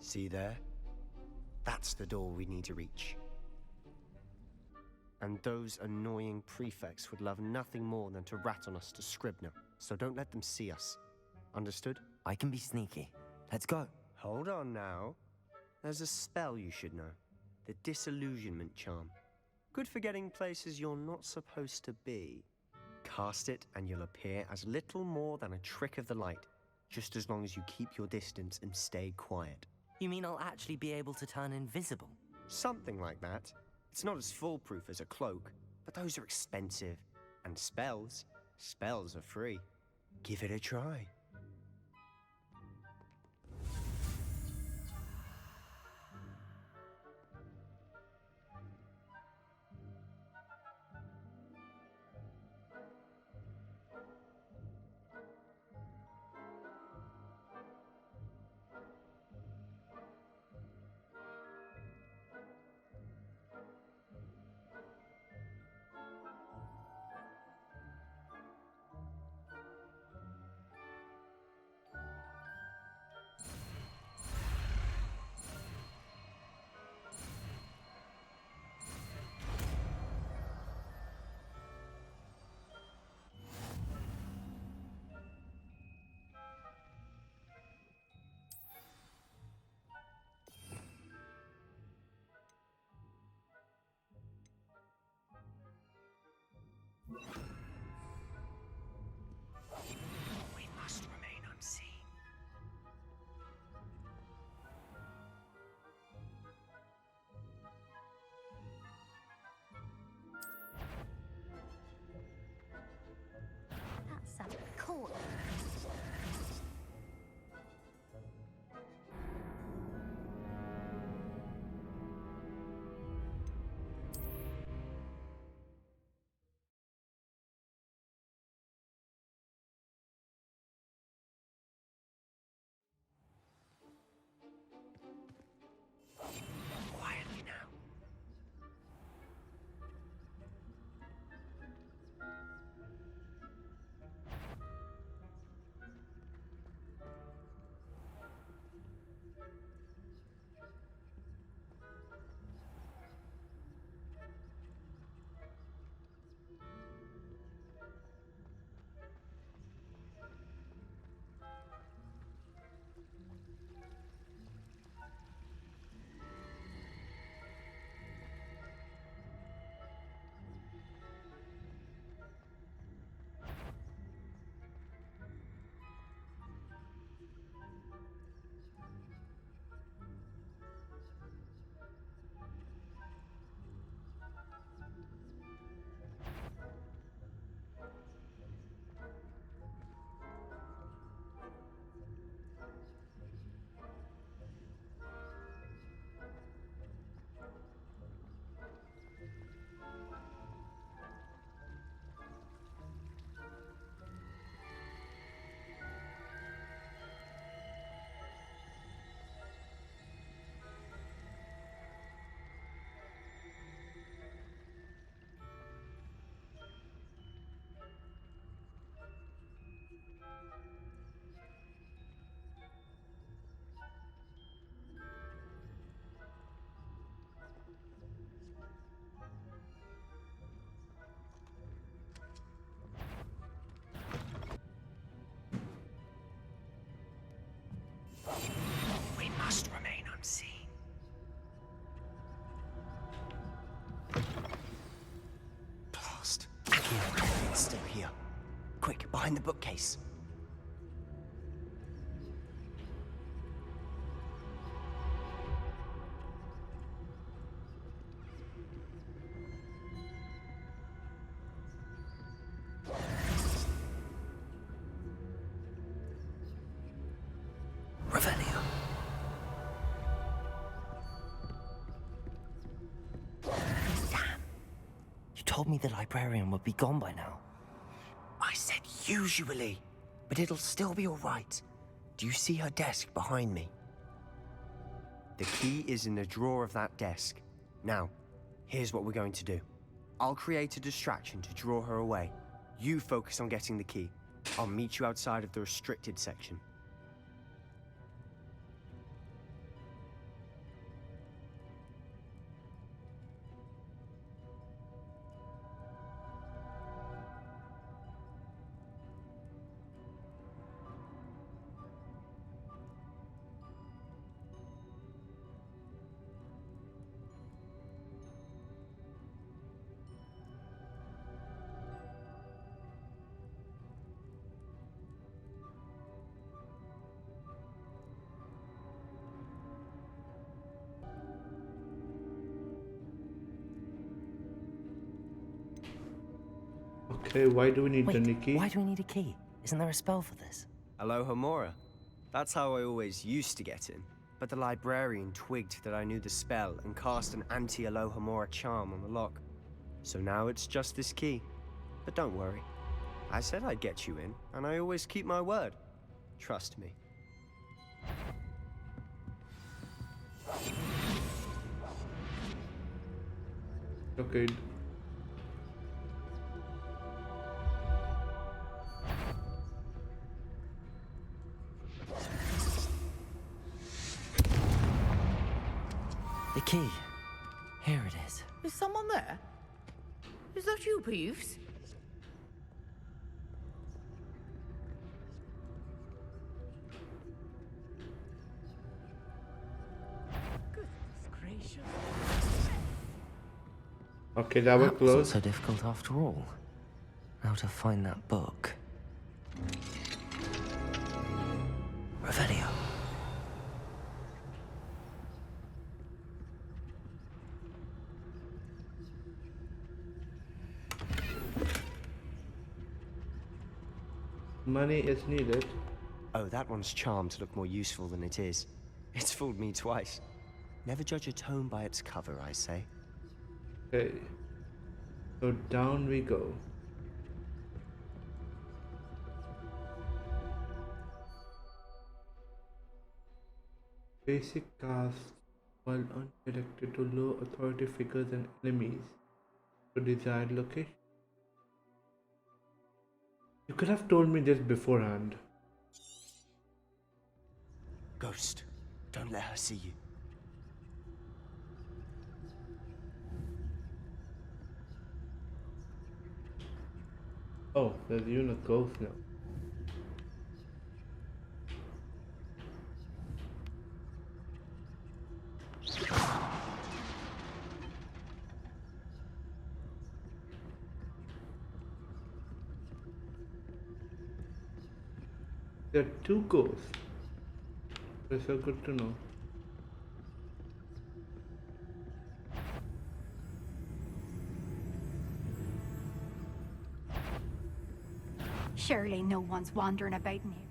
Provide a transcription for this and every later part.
See there? That's the door we need to reach. And those annoying prefects would love nothing more than to rat on us to Scribner, so don't let them see us. Understood? I can be sneaky. Let's go. Hold on now. There's a spell you should know. The Disillusionment Charm. Good for getting places you're not supposed to be. Cast it and you'll appear as little more than a trick of the light, just as long as you keep your distance and stay quiet. You mean I'll actually be able to turn invisible? Something like that. It's not as foolproof as a cloak, but those are expensive. And spells are free. Give it a try. We must remain unseen. That's a corner. Quietly now. We must remain unseen. Blast. It's still here. Quick, behind the bookcase. Revelio. Damn. You told me the librarian would be gone by now. I said usually, but it'll still be all right. Do you see her desk behind me? The key is in the drawer of that desk. Now, here's what we're going to do. I'll create a distraction to draw her away. You focus on getting the key. I'll meet you outside of the restricted section. Hey, why do we need the Wait, key? why do we need a key? Isn't there a spell for this? Aloha Mora. That's how I always used to get in. But the librarian twigged that I knew the spell and cast an anti-Aloha Mora charm on the lock. So now it's just this key. But don't worry. I said I'd get you in, and I always keep my word. Trust me. Okay. The key. Here it is. Is someone there? Is that you, Peeves? Goodness gracious. Okay, that was That wasn't close. so difficult after all. Now to find that book. Revelio. Money is needed. Oh, that one's charmed to look more useful than it is. It's fooled me twice. Never judge a tome by its cover, I say. Okay. So down we go. Basic cast while undirected to low authority figures and enemies to desired location. You could have told me this beforehand. Ghost, don't let her see you. Oh, there's even a ghost now. There are two ghosts. That's so good to know. Surely no one's wandering about in here.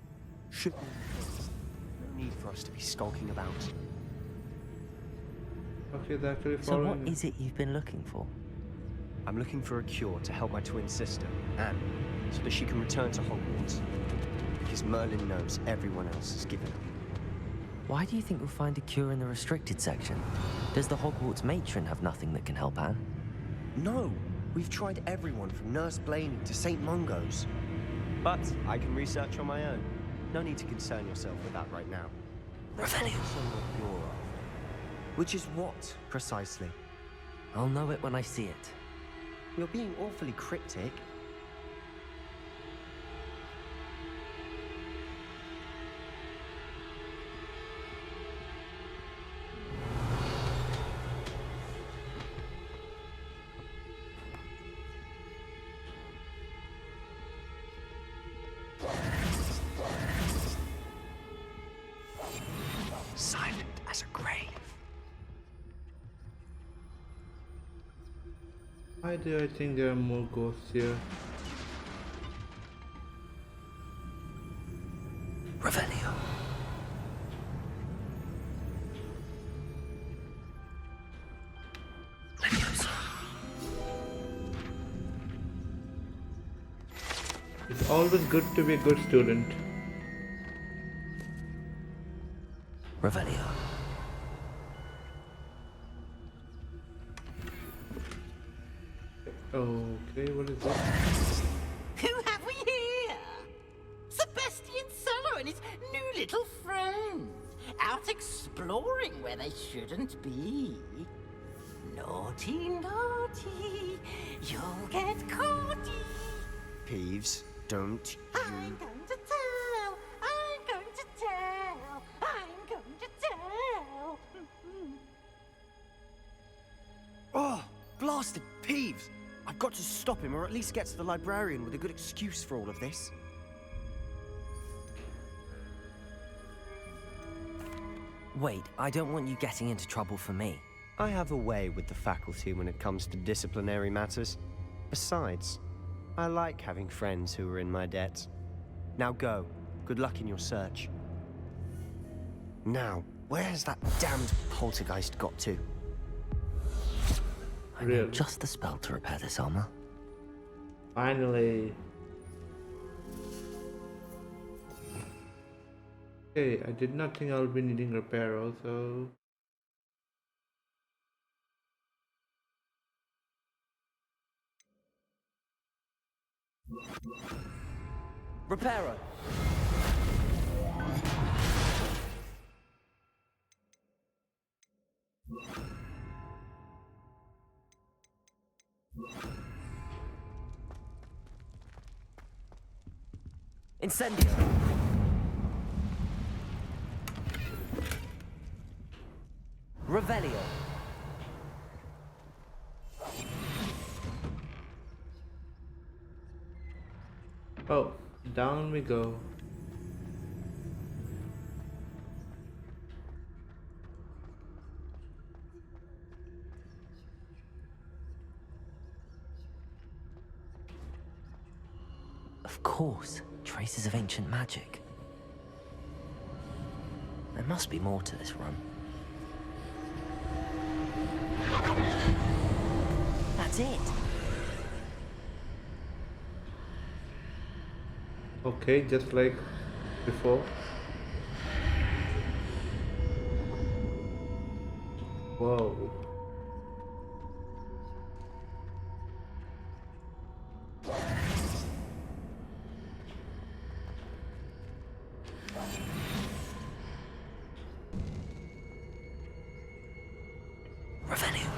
Should be. No need for us to be skulking about. Okay, they're actually So following. what is it you've been looking for? I'm looking for a cure to help my twin sister, Anne, so that she can return to Hogwarts. Because Merlin knows everyone else has given up. Why do you think you'll find a cure in the restricted section? Does the Hogwarts matron have nothing that can help Anne? No! We've tried everyone from Nurse Blaney to St. Mungo's. But I can research on my own. No need to concern yourself with that right now. Let's Revelio. focus on what you're after. Which is what, precisely? I'll know it when I see it. You're being awfully cryptic. Silent as a grave. Why do I think there are more ghosts here? Revelio. Leviosa. It's always good to be a good student. Revelio. Okay, what is this? Who have we here? Sebastian Cello and his new little friends. Out exploring where they shouldn't be. Naughty, naughty. You'll get caughty. Peeves, don't I'm you... going to tell. I'm going to tell. I'm going to tell. Oh, blasted Peeves! I've got to stop him, or at least get to the librarian with a good excuse for all of this. Wait, I don't want you getting into trouble for me. I have a way with the faculty when it comes to disciplinary matters. Besides, I like having friends who are in my debt. Now go. Good luck in your search. Now, where has that damned poltergeist got to? I know Really? just the spell to repair this armor. Finally. Okay, I did not think I'll be needing repair also. Repairer! Incendio! Revelio! Oh, down we go. Of course, traces of ancient magic. There must be more to this run. That's it! Okay, just like before. Whoa. Revelio!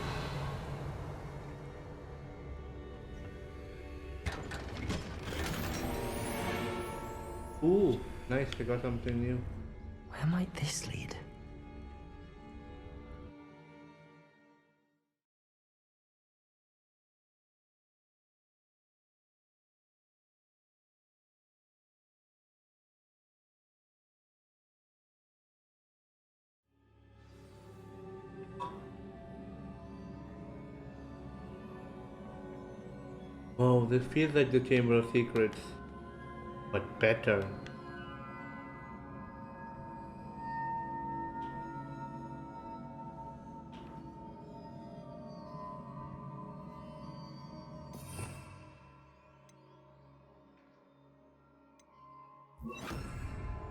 Ooh, nice, I got something new. Where might this lead? Whoa, this feels like the Chamber of Secrets, but better.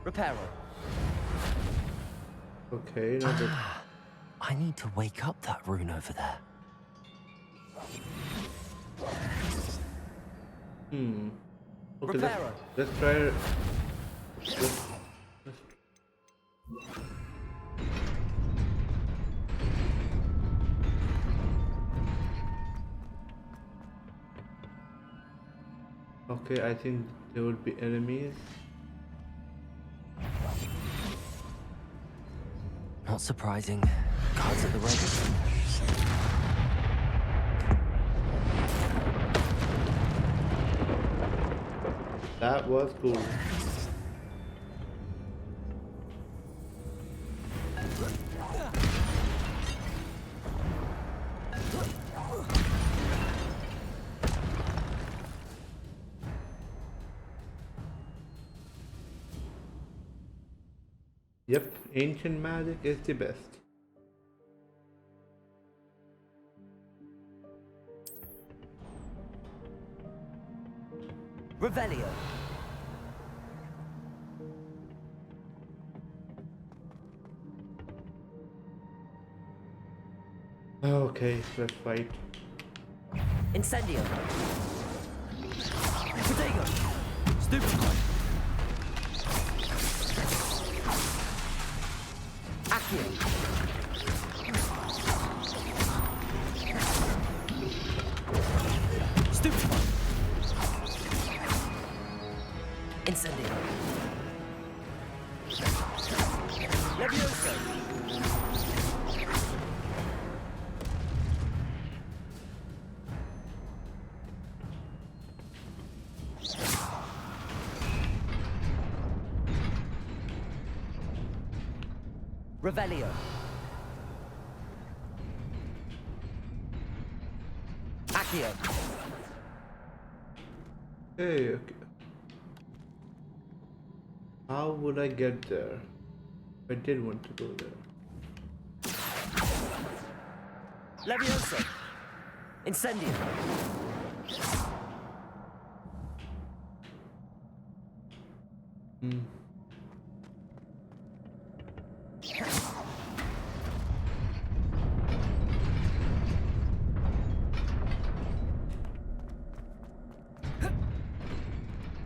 Repairer! Okay, now that I need to wake up that rune over there. Okay, Repairer. let's try. Let's, okay, I think there would be enemies. Not surprising. Guards at the ready. That was cool. Yep, ancient magic is the best. Revelio! Okay, let's fight. Incendio! Protego! Stupefy! Accio! Stupefy! Incendio! Levioso! Revelio. Accio. Hey, okay. How would I get there? I did want to go there. Levioso! Incendio! Hmm.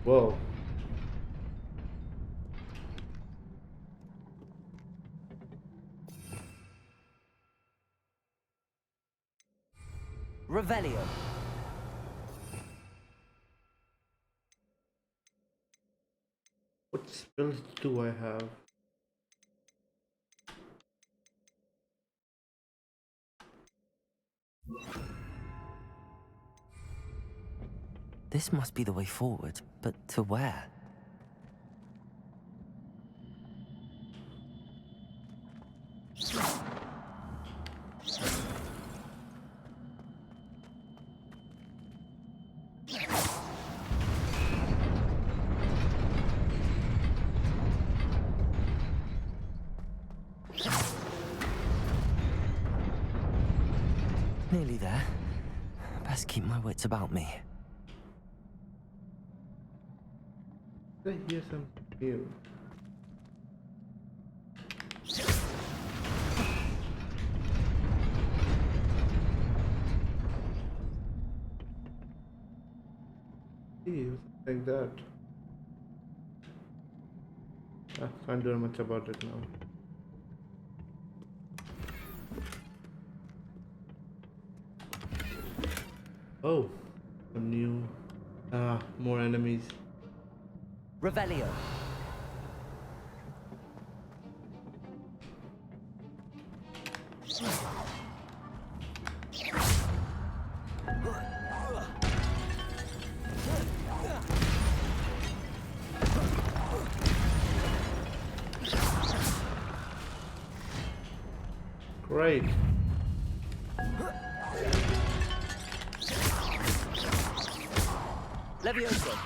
Whoa. Revelio! What spells do I have? This must be the way forward, but to where? Nearly there. Best keep my wits about me. Did I hear something new? See, it was like that. I can't do much about it now. Oh, some new, more enemies. Revelio! Great. Levioso!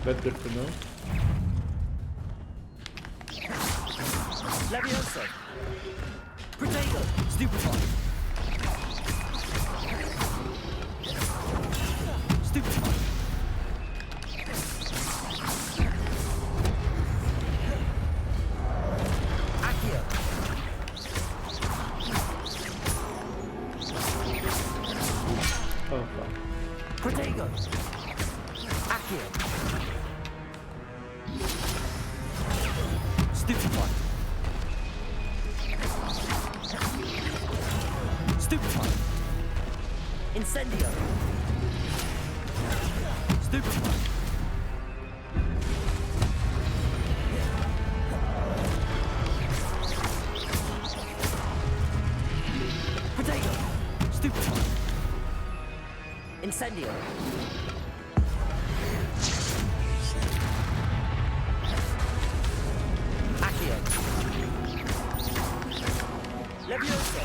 That's good to know. Levioso! Protego! Stupefy! Stupefy! Accio! Oh, fuck. Protego! Accio! Stupefy! Stupefy! Incendio! Stupefy! Potato! Stupefy! Incendio! Accio! Levioso!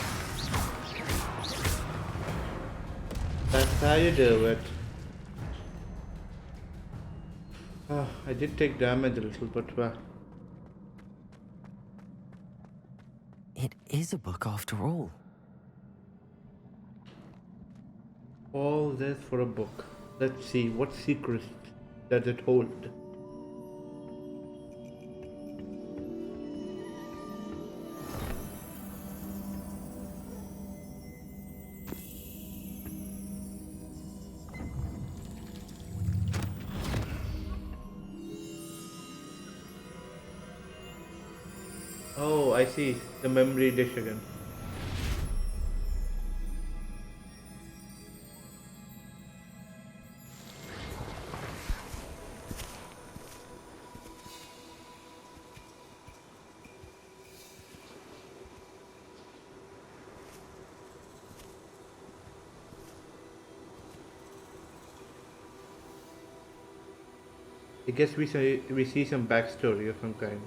That's how you do it. I did take damage a little, but It is a book after all. all this for a book. Let's see, what secrets does it hold? Oh, I see. The memory dish again. I guess we see some backstory of some kind.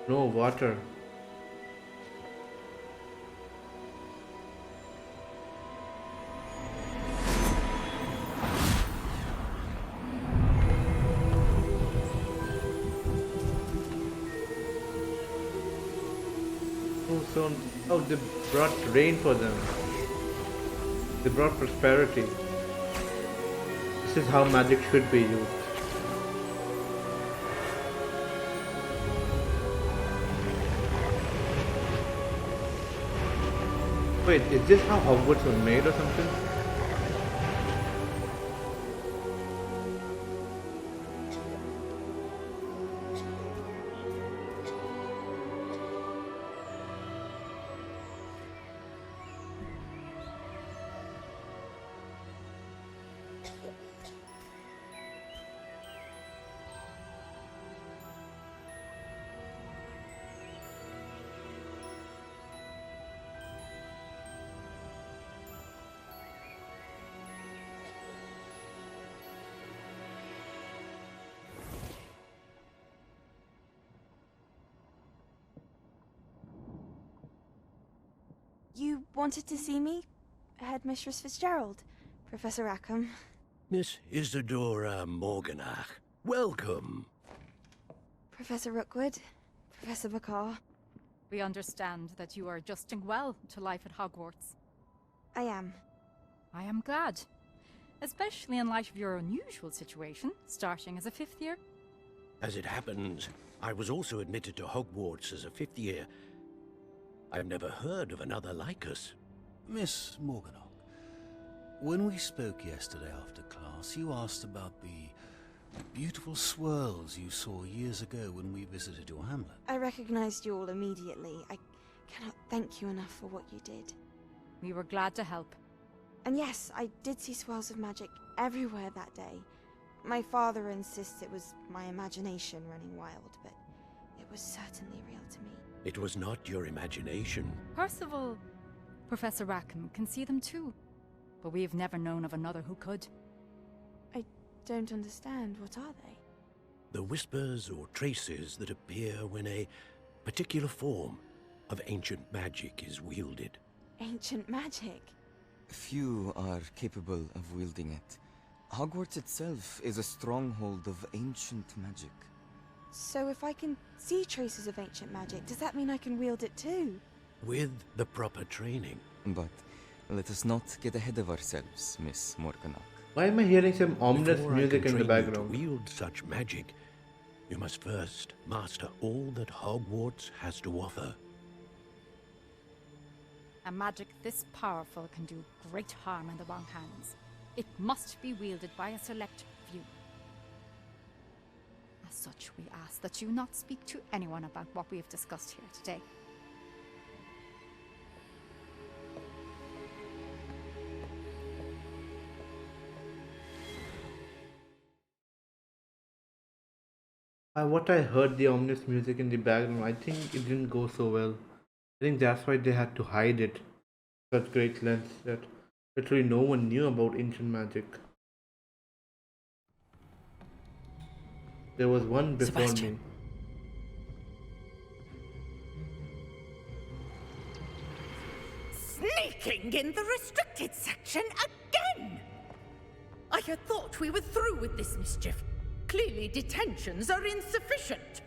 No water. Oh, they brought rain for them. They brought prosperity. This is how magic should be used. Wait, is this how Hogwarts was made or something? You wanted to see me? Headmistress Fitzgerald? Professor Rackham? Miss Isadora Morganach, welcome. Professor Rookwood? Professor Bakar? We understand that you are adjusting well to life at Hogwarts. I am. I am glad. Especially in light of your unusual situation, starting as a 5th year. As it happens, I was also admitted to Hogwarts as a 5th year. I've never heard of another like us. Miss Morganach, when we spoke yesterday after class, you asked about the beautiful swirls you saw years ago when we visited your hamlet. I recognized you all immediately. I cannot thank you enough for what you did. We were glad to help. And yes, I did see swirls of magic everywhere that day. My father insists it was my imagination running wild, but it was certainly real to me. It was not your imagination. Percival, Professor Rackham can see them too. But we have never known of another who could. I don't understand. What are they? The whispers or traces that appear when a particular form of ancient magic is wielded. Ancient magic? Few are capable of wielding it. Hogwarts itself is a stronghold of ancient magic. So if I can see traces of ancient magic, does that mean I can wield it too? With the proper training. But let us not get ahead of ourselves, Miss Morganach. Why am I hearing some ominous Before music I can in the train you background? to wield such magic, you must first master all that Hogwarts has to offer. A magic this powerful can do great harm in the wrong hands. It must be wielded by a select few. As such, we ask that you not speak to anyone about what we have discussed here today. What I heard the ominous music in the background, I think it didn't go so well. I think that's why they had to hide it. Such great lengths that literally no one knew about ancient magic. There was one before Sebastian. me. Sneaking in the restricted section again! I had thought we were through with this mischief. Clearly detentions are insufficient.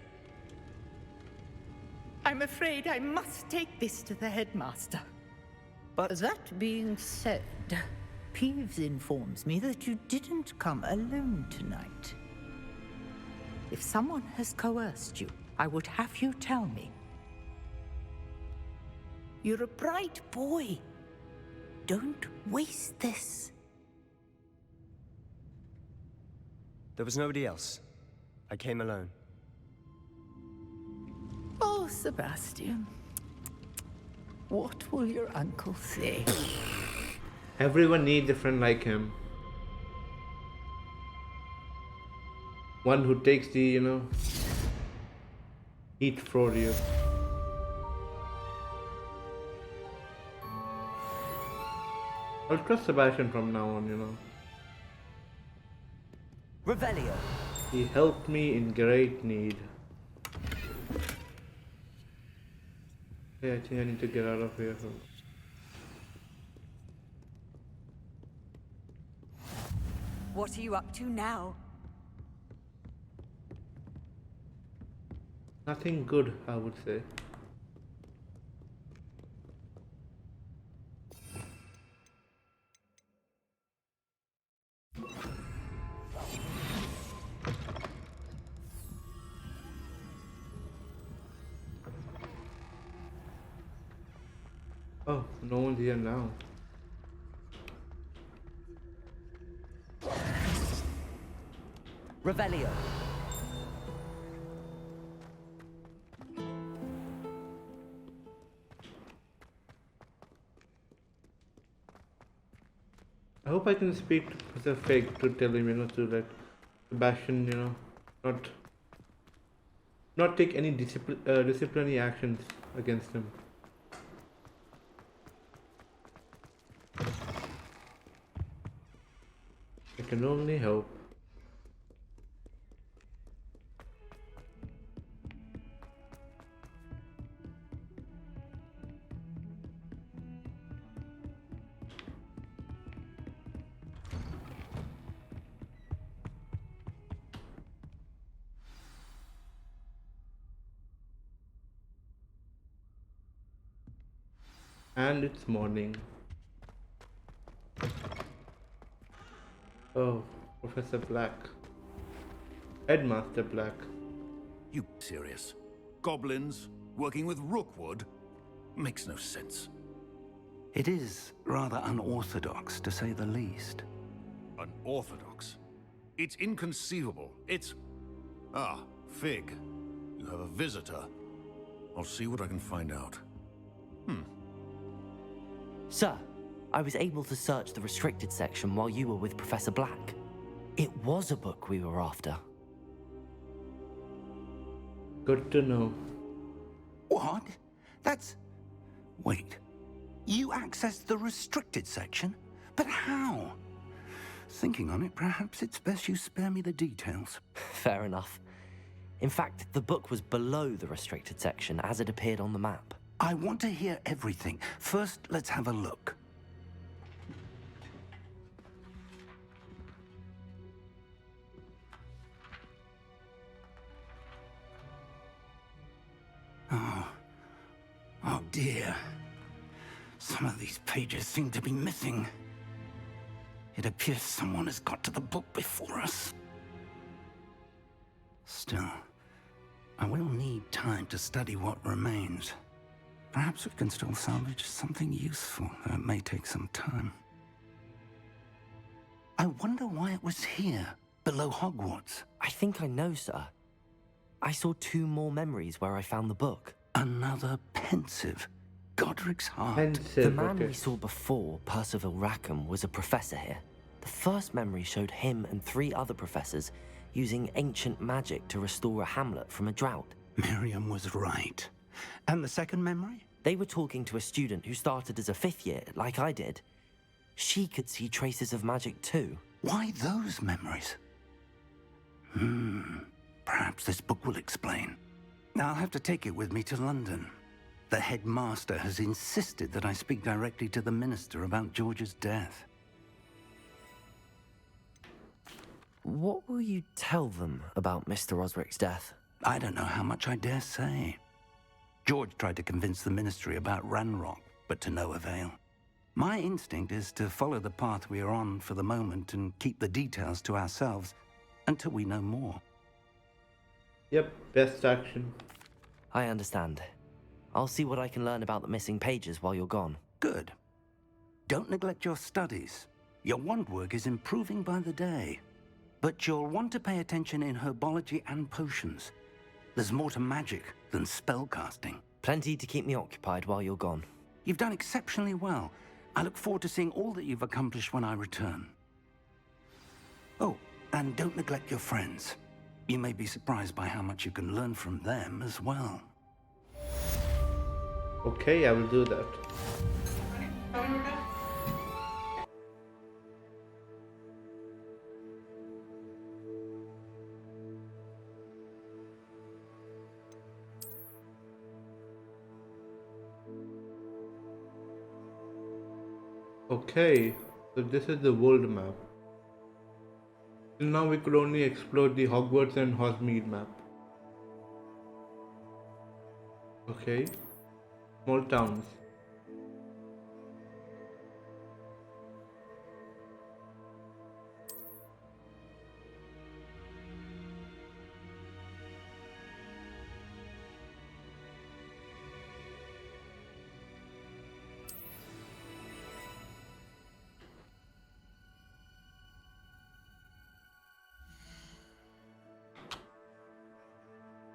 I'm afraid I must take this to the headmaster. But that being said, Peeves informs me that you didn't come alone tonight. If someone has coerced you, I would have you tell me. You're a bright boy. Don't waste this. There was nobody else. I came alone. Oh, Sebastian. What will your uncle say? Everyone needs a friend like him. One who takes the, heat for you. I'll trust Sebastian from now on, Revelio. He helped me in great need. Yeah, I think I need to get out of here. What are you up to now? Nothing good, I would say. Oh, no one's here now. Revelio. I hope I can speak to Professor Fig to tell him, to let Sebastian, not take any disciplinary actions against him. I can only hope. And it's morning. Oh, Professor Black. Headmaster Black. You serious? Goblins working with Rookwood? Makes no sense. It is rather unorthodox, to say the least. Unorthodox? It's inconceivable. It's... Ah, Fig. You have a visitor. I'll see what I can find out. Sir, I was able to search the restricted section while you were with Professor Black. It was a book we were after. Good to know. What? That's... Wait. You accessed the restricted section? But how? Thinking on it, perhaps it's best you spare me the details. Fair enough. In fact, the book was below the restricted section as it appeared on the map. I want to hear everything. First, let's have a look. Oh dear. Some of these pages seem to be missing. It appears someone has got to the book before us. Still, I will need time to study what remains. Perhaps we can still salvage something useful, though it may take some time. I wonder why it was here, below Hogwarts. I think I know, sir. I saw 2 more memories where I found the book. Another pensive. Godric's heart. Pensive, The man okay. we saw before, Percival Rackham, was a professor here. The first memory showed him and 3 other professors using ancient magic to restore a hamlet from a drought. Miriam was right. And the second memory? They were talking to a student who started as a 5th year, like I did. She could see traces of magic too. Why those memories? Perhaps this book will explain. I'll have to take it with me to London. The headmaster has insisted that I speak directly to the minister about George's death. What will you tell them about Mr. Osric's death? I don't know how much I dare say. George tried to convince the ministry about Ranrock, but to no avail. My instinct is to follow the path we are on for the moment and keep the details to ourselves until we know more. Yep, best action. I understand. I'll see what I can learn about the missing pages while you're gone. Good. Don't neglect your studies. Your wand work is improving by the day. But you'll want to pay attention in herbology and potions. There's more to magic than spellcasting. Plenty to keep me occupied while you're gone. You've done exceptionally well. I look forward to seeing all that you've accomplished when I return. Oh, and don't neglect your friends. You may be surprised by how much you can learn from them as well. Okay, I will do that. Okay, so this is the world map. Till now we could only explore the Hogwarts and Hogsmeade map. Okay, small towns.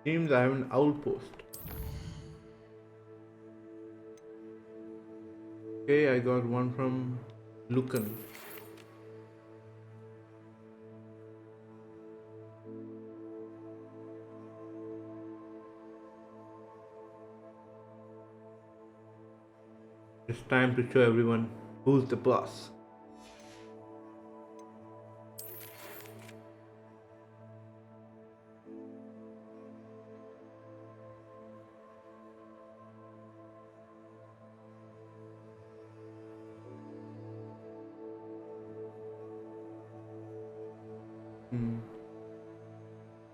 Seems I have an outpost. Okay, I got one from Lucan. It's time to show everyone who's the boss.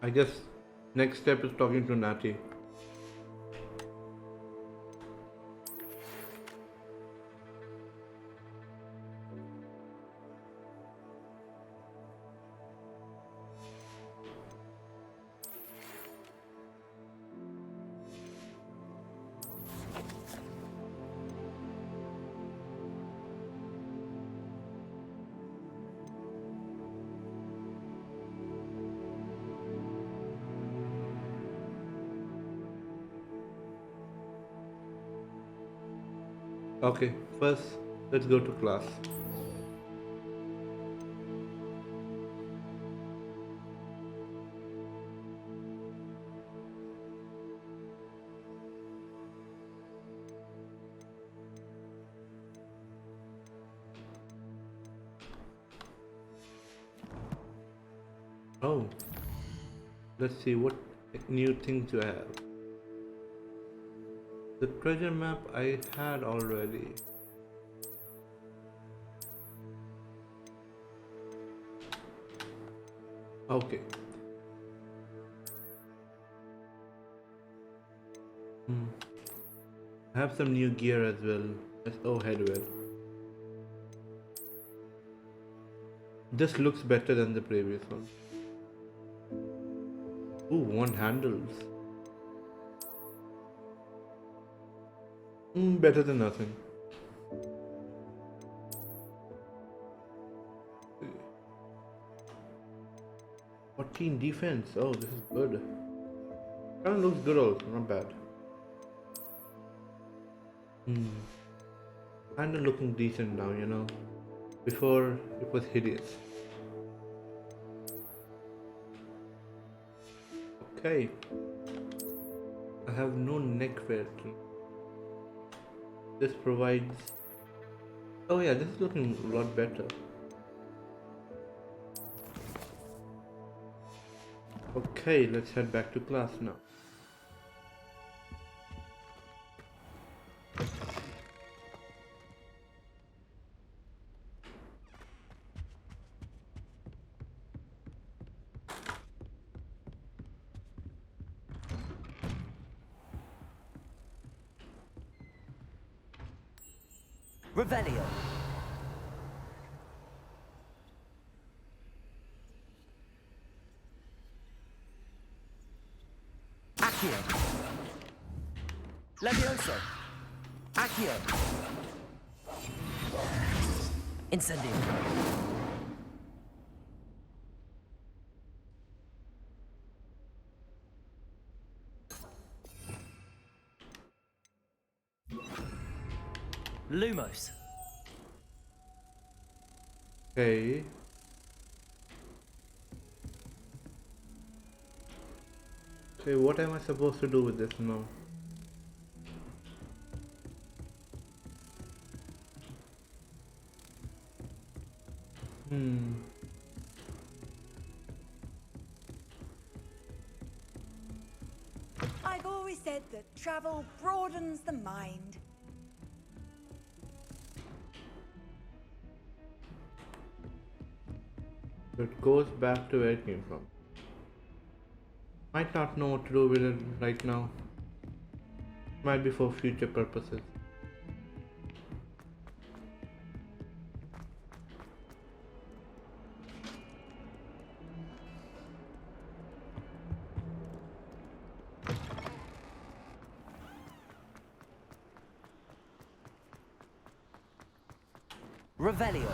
I guess next step is talking to Natty. Okay, first let's go to class. Oh, let's see what new things you have. The treasure map I had already. Okay. I have some new gear as well. Headwear. This looks better than the previous one. Ooh, one handles. Better than nothing. 14 defense. Oh, this is good. Kind of looks good also, not bad. Kind of looking decent now, you know. Before it was hideous. Okay. I have no neck wear. This provides. Oh yeah, this is looking a lot better. Okay, let's head back to class now. Revelio. Accio. Levioso. Accio. Incendio. Lumos. Okay. Okay, what am I supposed to do with this now? I've always said that travel broadens the mind. So it goes back to where it came from. Might not know what to do with it right now. Might be for future purposes. Revelio.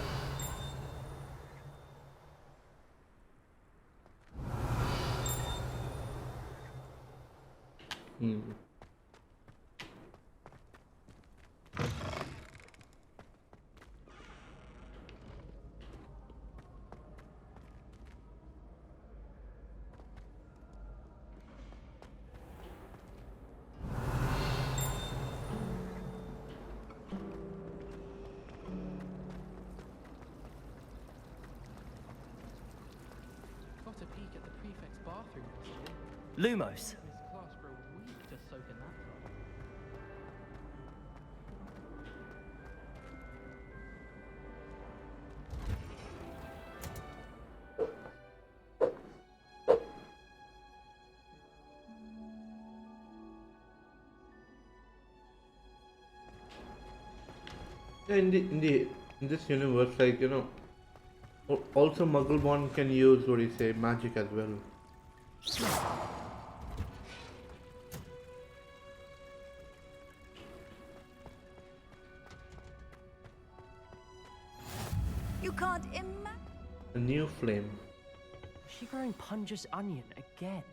Got a peek at the prefect's bathroom yesterday. Lumos. His class for a week to soak in that tub. Yeah, in this universe, like also Muggleborn can use what do you say, magic as well. You can't imagine. A new flame. Is she growing Punja's onion again?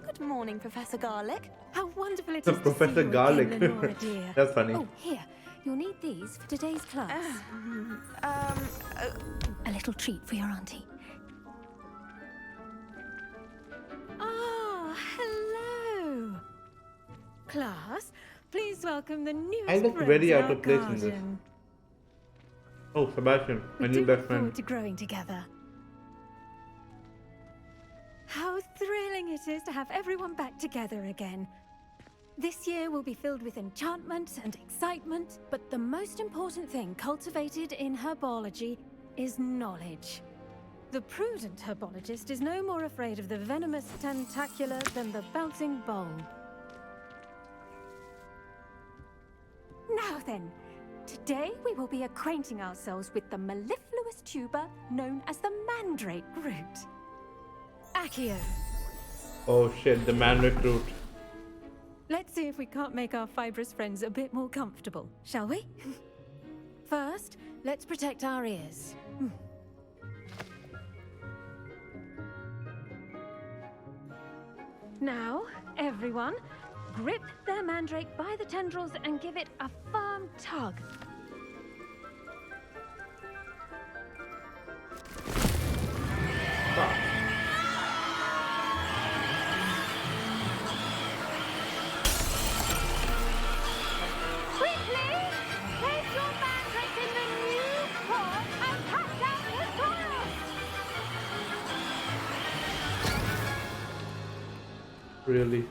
Good morning, Professor Garlic. How wonderful it The is Professor to see you Garlic. again, Lenora, dear. That's funny. Oh, here. You'll need these for today's class. A little treat for your auntie. Ah, hello. Class, please welcome the newest I look friends very in out our of place in this. garden. Oh, Sebastian, my We new do best look friend. forward to growing together. How thrilling it is to have everyone back together again. This year will be filled with enchantment and excitement, But the most important thing cultivated in herbology is knowledge. the prudent herbologist is no more afraid of the venomous tentacular than the bouncing bulb. Now then, today we will be acquainting ourselves with the mellifluous tuber known as the mandrake root. Accio. Oh shit, the mandrake root. Let's see if we can't make our fibrous friends a bit more comfortable, shall we? First, let's protect our ears. Now, everyone, grip their mandrake by the tendrils and give it a firm tug. Quickly, place your mandrake in the new pot and cut down the soil. Really?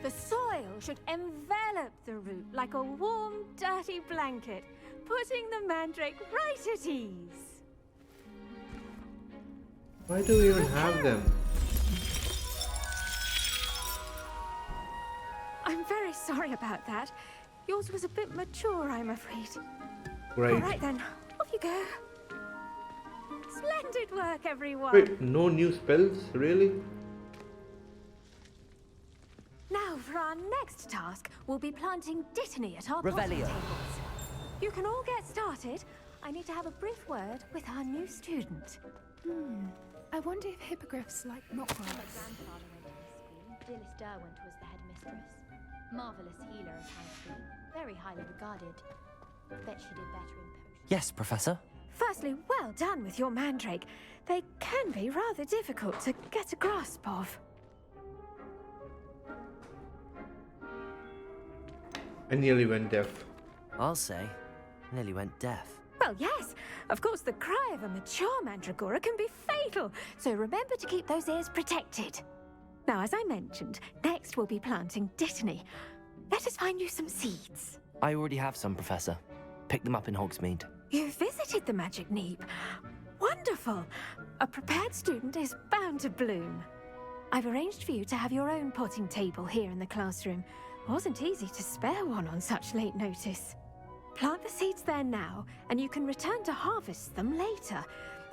The soil should envelop the root like a warm, dirty blanket, putting the mandrake right at ease. Why do we even have them? I'm very sorry about that. Yours was a bit mature, I'm afraid. Right. All right then, off you go. Splendid work, everyone. Wait, no new spells? Really? Now for our next task, we'll be planting dittany at our Revelio. potting tables. You can all get started. I need to have a brief word with our new student. I wonder if hippogriffs like knockwise. Grandfather went to the school. Dilys Derwent was the headmistress. Marvelous healer of high school. Very highly regarded. Bet she did better in potion. Yes, Professor. Firstly, well done with your mandrake. They can be rather difficult to get a grasp of. I nearly went deaf. I'll say, nearly went deaf. Well, Well, yes. Of course, the cry of a mature mandragora can be fatal, so remember to keep those ears protected. Now, as I mentioned, next we'll be planting dittany. Let us find you some seeds. I already have some, Professor. Pick them up in Hogsmeade. You visited the Magic Neep. Wonderful. A prepared student is bound to bloom. I've arranged for you to have your own potting table here in the classroom. Wasn't easy to spare one on such late notice. Plant the seeds there now, and you can return to harvest them later.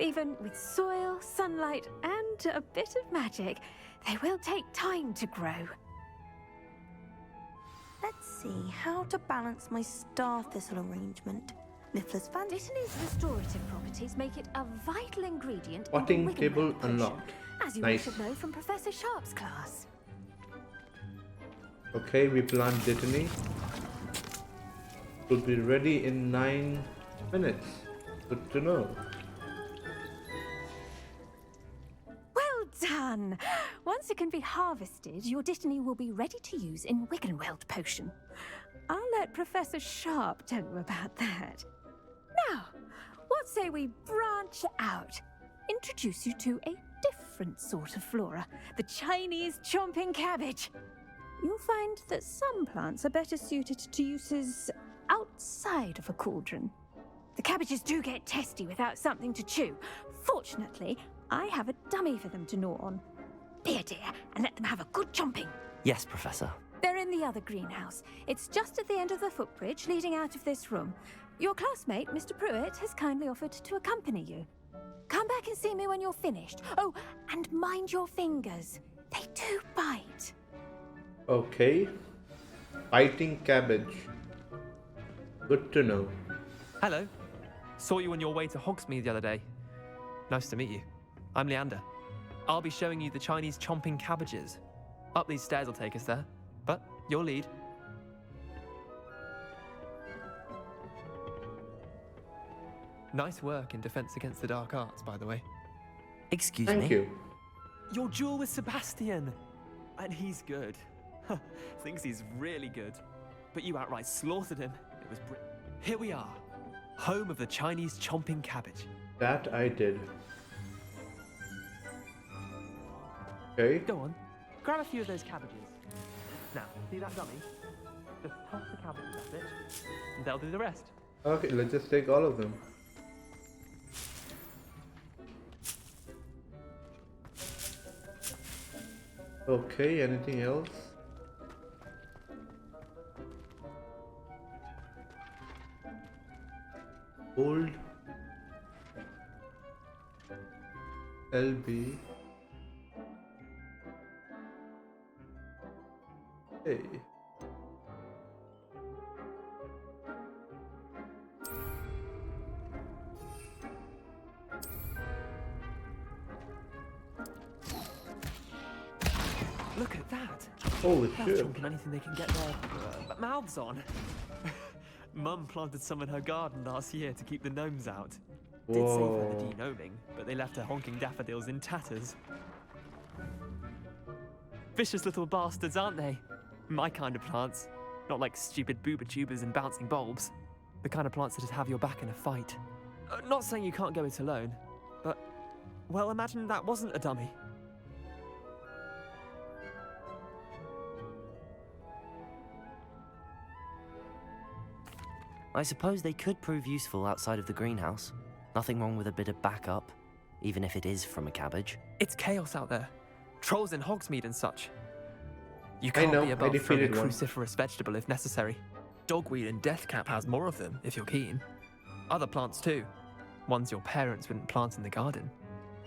Even with soil, sunlight, and a bit of magic, they will take time to grow. Let's see how to balance my star thistle arrangement. Niffler's fan. Dittany's restorative properties make it a vital ingredient Potting in the table Wiggenweld potion, unlocked. as you Nice. should know from Professor Sharp's class. Okay, we plant dittany. Will be ready in 9 minutes. Good to know. Well done! Once it can be harvested, your dittany will be ready to use in Wiggenweld potion. I'll let Professor Sharp tell you about that. Now, what say we branch out? Introduce you to a different sort of flora, the Chinese chomping cabbage. You'll find that some plants are better suited to uses outside of a cauldron. The cabbages do get testy without something to chew. Fortunately, I have a dummy for them to gnaw on. Be a dear and let them have a good chomping. Yes, Professor. They're in the other greenhouse. It's just at the end of the footbridge leading out of this room. Your classmate, Mr. Pruitt, has kindly offered to accompany you. Come back and see me when you're finished. Oh, and mind your fingers. They do bite. Okay. Biting cabbage. Good to know. Hello. Saw you on your way to Hogsmeade the other day. Nice to meet you. I'm Leander. I'll be showing you the Chinese chomping cabbages. Up these stairs will take us there, but you'll lead. Nice work in Defense Against the Dark Arts, by the way. Excuse me? Thank you. Your duel with Sebastian! And he's good. Thinks he's really good. But you outright slaughtered him. It was Here we are. Home of the Chinese chomping cabbage. That I did. Okay. Go on. Grab a few of those cabbages. Now, see that dummy? Just toss the cabbages at it, and they'll do the rest. Okay, let's just take all of them. Okay, anything else? Old LB. Hey. Look at that! Holy They're shit. chomping anything they can get their mouths on. Mum planted some in her garden last year to keep the gnomes out. Did save her the de-gnoming, but they left her honking daffodils in tatters. Vicious little bastards, aren't they? My kind of plants. Not like stupid booba tubers and bouncing bulbs. The kind of plants that'd have your back in a fight. Not saying you can't go it alone, but, well, imagine that wasn't a dummy. I suppose they could prove useful outside of the greenhouse. Nothing wrong with a bit of backup, even if it is from a cabbage. It's chaos out there. Trolls in Hogsmeade and such. You I can't know, be I above throwing a defeated one. cruciferous vegetable if necessary. Dogweed and deathcap has more of them, if you're keen. Other plants too. Ones your parents wouldn't plant in the garden.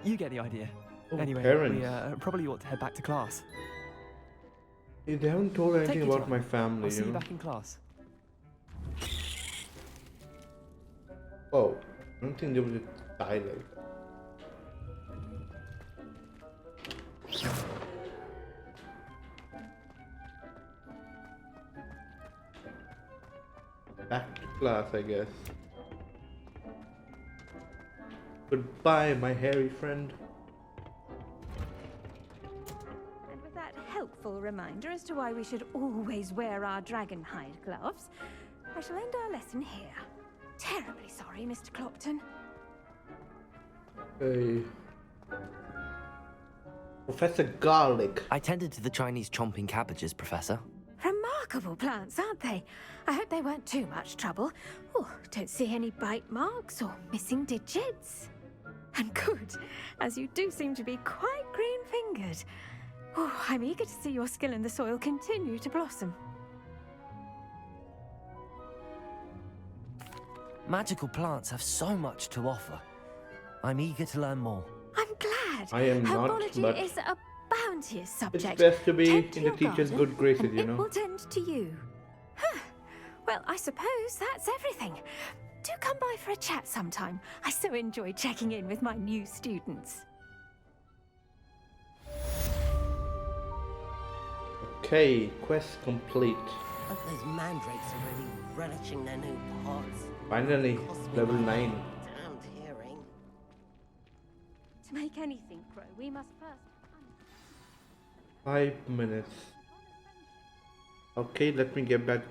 You get the idea. Oh, Anyway, parents. we probably ought to head back to class. They haven't told Take anything your about time. my family, I'll see you you know. back in class. Oh, I don't think there was a tie like that. Back to class, I guess. Goodbye, my hairy friend. And with that helpful reminder as to why we should always wear our dragon hide gloves, I shall end our lesson here. terribly sorry, Mr. Clopton. Hey. Professor Garlic. I tended to the Chinese chomping cabbages, Professor. Remarkable plants, aren't they? I hope they weren't too much trouble. Oh, don't see any bite marks or missing digits. And good, as you do seem to be quite green-fingered. Oh, I'm eager to see your skill in the soil continue to blossom. Magical plants have so much to offer. I'm eager to learn more. I'm glad. I am not, Herbology but is a bounteous subject. it's best to be Tend in your the teacher's garden, good graces, and you it know. will tend to you. Huh. Well, I suppose that's everything. Do come by for a chat sometime. I so enjoy checking in with my new students. Okay, quest complete. But those mandrakes are really relishing their new pots. Finally, level 9. Damned hearing. To make anything grow, we must first... 5 minutes. Okay, let me get back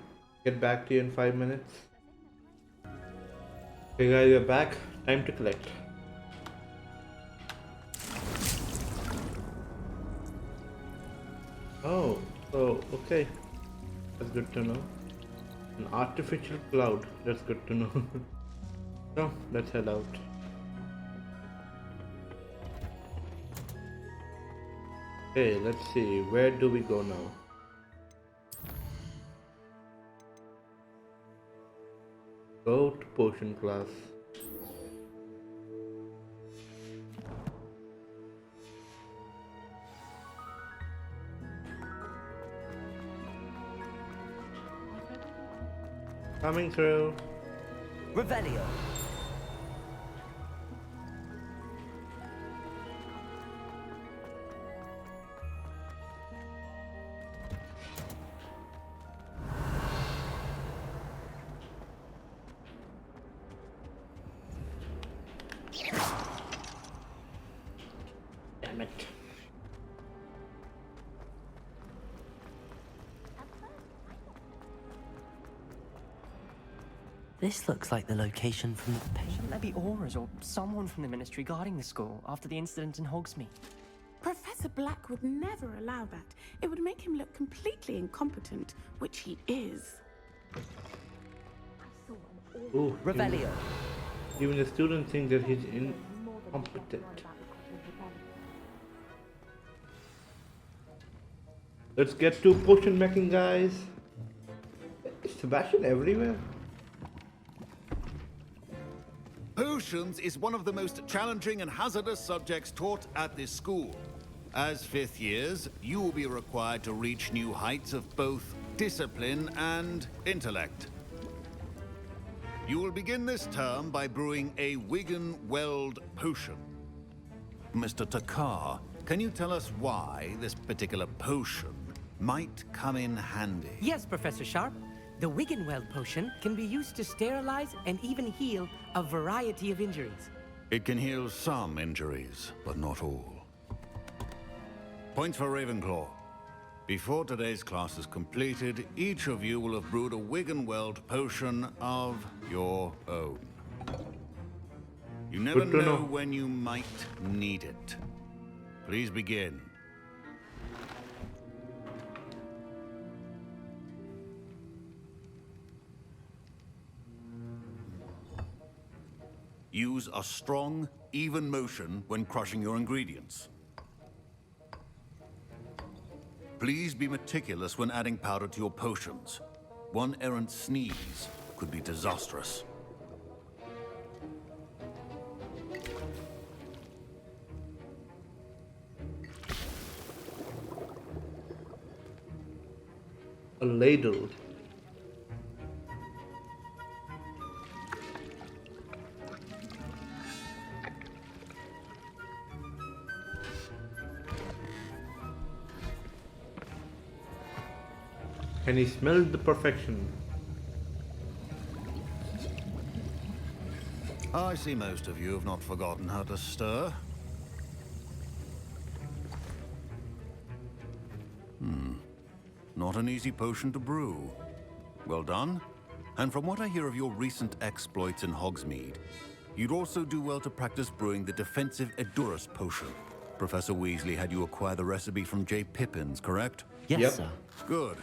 to you in 5 minutes. Okay guys, we're back. Time to collect. Oh, so okay. That's good to know. An artificial cloud. That's good to know. So let's head out. Okay, let's see. Where do we go now? Go to potion class. Coming through. Revelio. Damn it. This looks like the location from the paint. Shouldn't there be auras or someone from the ministry guarding the school after the incident in Hogsmeade? Professor Black would never allow that. It would make him look completely incompetent, which he is. Ooh, Revelio. Even the students think that he's incompetent. Let's get to potion making, guys. Is Sebastian everywhere? Potions is one of the most challenging and hazardous subjects taught at this school. As 5th years, you will be required to reach new heights of both discipline and intellect. You will begin this term by brewing a Wiggenweld potion. Mr. Takar, can you tell us why this particular potion might come in handy? Yes, Professor Sharp. The Wiggenweld potion can be used to sterilize and even heal a variety of injuries. It can heal some injuries, but not all. Points for Ravenclaw. Before today's class is completed, each of you will have brewed a Wiggenweld potion of your own. You never Good to know know. when you might need it. Please begin. Use a strong, even motion when crushing your ingredients. Please be meticulous when adding powder to your potions. One errant sneeze could be disastrous. A ladle. And he smelled the perfection. I see most of you have not forgotten how to stir. Not an easy potion to brew. Well done. And from what I hear of your recent exploits in Hogsmeade, you'd also do well to practice brewing the defensive Edurus potion. Professor Weasley had you acquire the recipe from J. Pippin's, correct? Yes, sir. Good.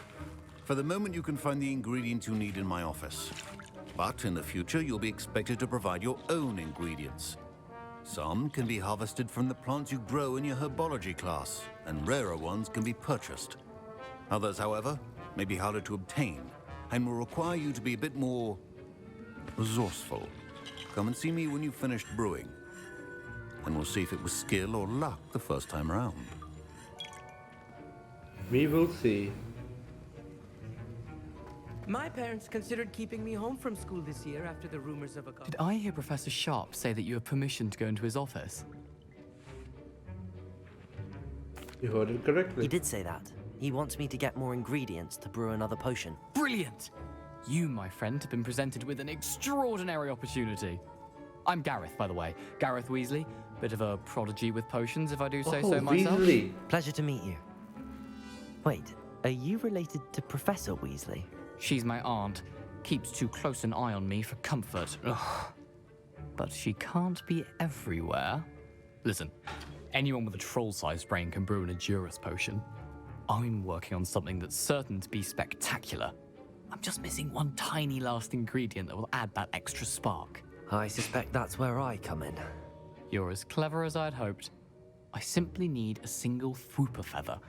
For the moment, you can find the ingredients you need in my office. But in the future, you'll be expected to provide your own ingredients. Some can be harvested from the plants you grow in your herbology class, and rarer ones can be purchased. Others, however, may be harder to obtain, and will require you to be a bit more resourceful. Come and see me when you've finished brewing, and we'll see if it was skill or luck the first time around. We will see. My parents considered keeping me home from school this year after the rumors of a... Did I hear Professor Sharp say that you have permission to go into his office? You heard it correctly. He did say that. He wants me to get more ingredients to brew another potion. Brilliant! You, my friend, have been presented with an extraordinary opportunity. I'm Gareth, by the way. Gareth Weasley. Bit of a prodigy with potions, if I do say so myself. Weasley. Pleasure to meet you. Wait, are you related to Professor Weasley? She's my aunt. Keeps too close an eye on me for comfort. Ugh. But she can't be everywhere. Listen, anyone with a troll-sized brain can brew an Edurus potion. I'm working on something that's certain to be spectacular. I'm just missing one tiny last ingredient that will add that extra spark. I suspect that's where I come in. You're as clever as I'd hoped. I simply need a single Fwooper feather.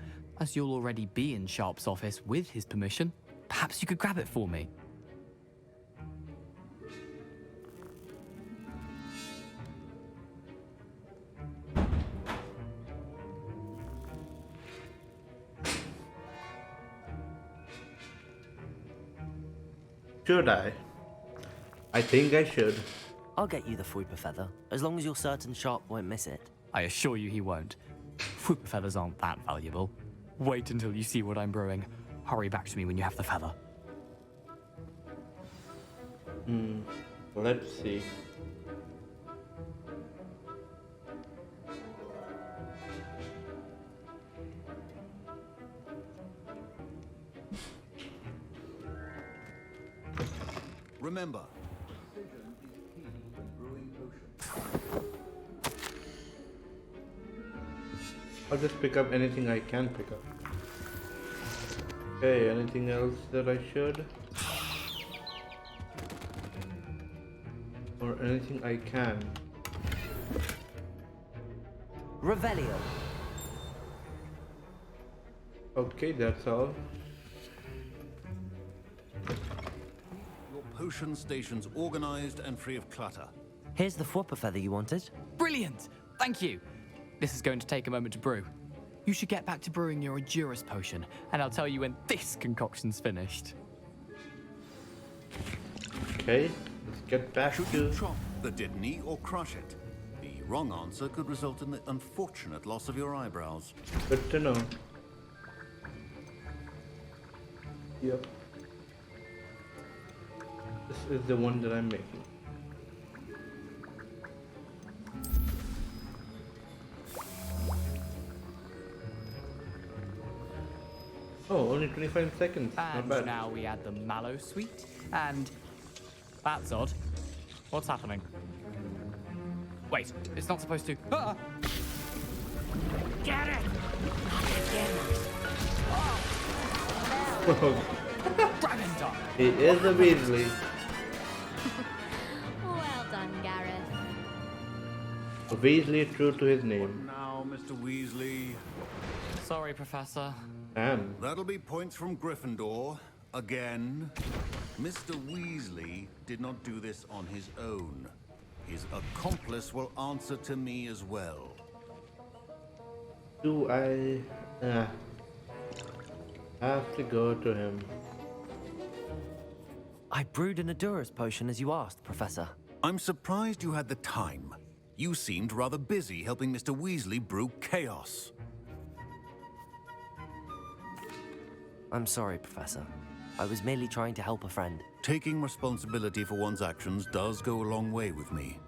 As you'll already be in Sharp's office with his permission, perhaps you could grab it for me. Should I? I think I should. I'll get you the Fwooper feather, as long as you're certain Sharp won't miss it. I assure you he won't. Fwooper feathers aren't that valuable. Wait until you see what I'm brewing. Hurry back to me when you have the feather. Let's see. Remember, precision is key when brewing potions. I'll just pick up anything I can pick up. Okay, anything else that I should? Or anything I can? Revelio. Okay, that's all. Your potion station's organized and free of clutter. Here's the Fwooper feather you wanted. Brilliant! Thank you! This is going to take a moment to brew. You should get back to brewing your Edurus potion, and I'll tell you when this concoction's finished. Okay, let's get back Should to... you chop the Didney or crush it? The wrong answer could result in the unfortunate loss of your eyebrows. Good to know. Yep. This is the one that I'm making. Oh, only 25 seconds. Not And bad. now we add the mallow sweet, and... That's odd. What's happening? Wait, it's not supposed to... Ah! Get it! Dragon Dog! He is a Weasley. Well done, Gareth. A Weasley true to his name. Now, Mr. Weasley. Sorry, Professor. And That'll be points from Gryffindor. Again. Mr. Weasley did not do this on his own. His accomplice will answer to me as well. do I have to go to him? I brewed an Edurus potion as you asked, Professor. I'm surprised you had the time. You seemed rather busy helping Mr. Weasley brew chaos. I'm sorry, Professor. I was merely trying to help a friend. Taking responsibility for one's actions does go a long way with me.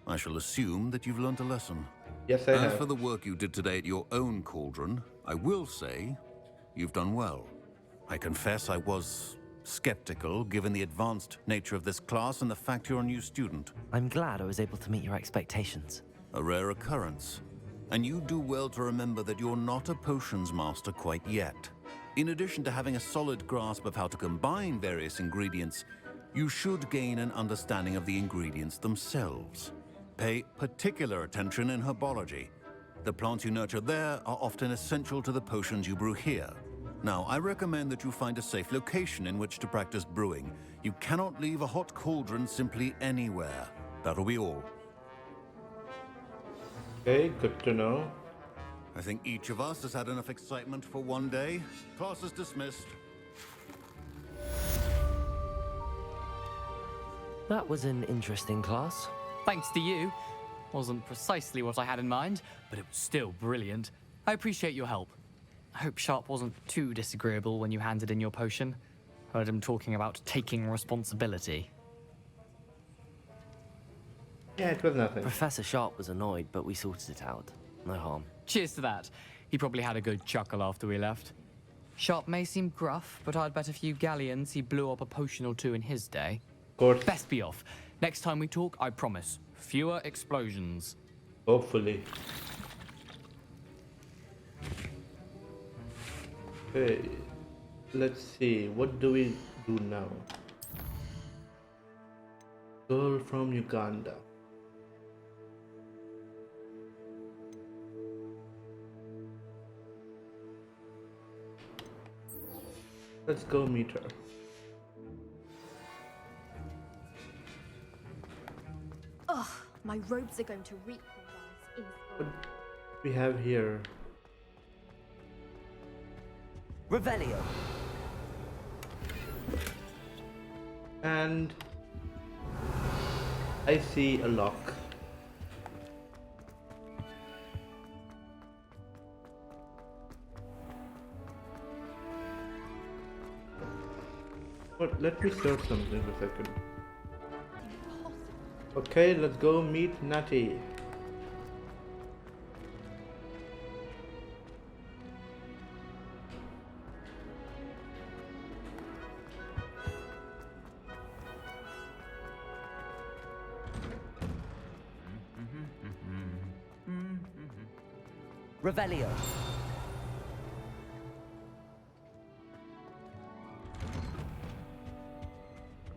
I shall assume that you've learnt a lesson. Yes, I As have. for the work you did today at your own cauldron, I will say you've done well. I confess I was skeptical given the advanced nature of this class and the fact you're a new student. I'm glad I was able to meet your expectations. A rare occurrence. And you do well to remember that you're not a potions master quite yet. In addition to having a solid grasp of how to combine various ingredients, you should gain an understanding of the ingredients themselves. Pay particular attention in herbology. The plants you nurture there are often essential to the potions you brew here. Now, I recommend that you find a safe location in which to practice brewing. You cannot leave a hot cauldron simply anywhere. That'll be all. Okay, good to know. I think each of us has had enough excitement for one day. Class is dismissed. That was an interesting class. Thanks to you. Wasn't precisely what I had in mind, but it was still brilliant. I appreciate your help. I hope Sharp wasn't too disagreeable when you handed in your potion. Heard him talking about taking responsibility. Yeah, it was nothing. Professor Sharp was annoyed, but we sorted it out. No harm. Cheers to that. He probably had a good chuckle after we left. Sharp may seem gruff, but I'd bet a few galleons he blew up a potion or two in his day. Of course. Best be off. Next time we talk, I promise, fewer explosions. Hopefully. Okay, let's see, what do we do now? Girl from Uganda. Let's go meet her. Ugh, my robes are going to reek when What we have here? Revelio. And I see a lock. But let me search something for a second. Okay, let's go meet Natty. Revelio.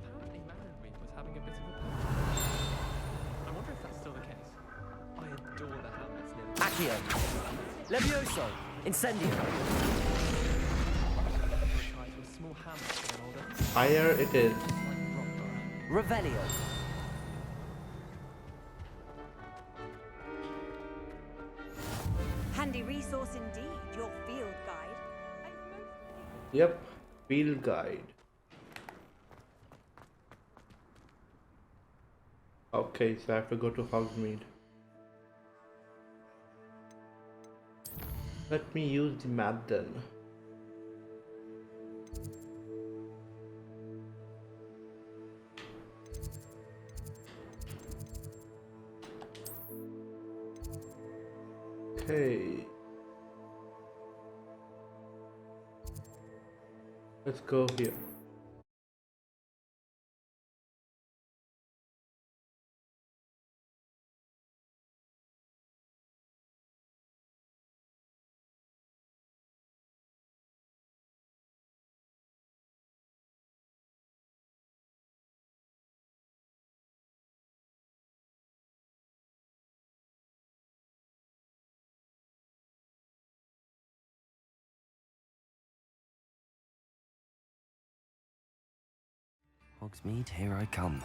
Apparently Mannery was having a bit of a party. I wonder if that's still the case. I adore the helmets near Accio. Levioso. Incendio. try to a small hamlet for an older. Fire it is. Revelio. Handy resource indeed, your field guide. Yep, field guide. Okay, so I have to go to Hogsmeade. Let me use the map then. Okay. Let's go here. Hogsmeade, here I come.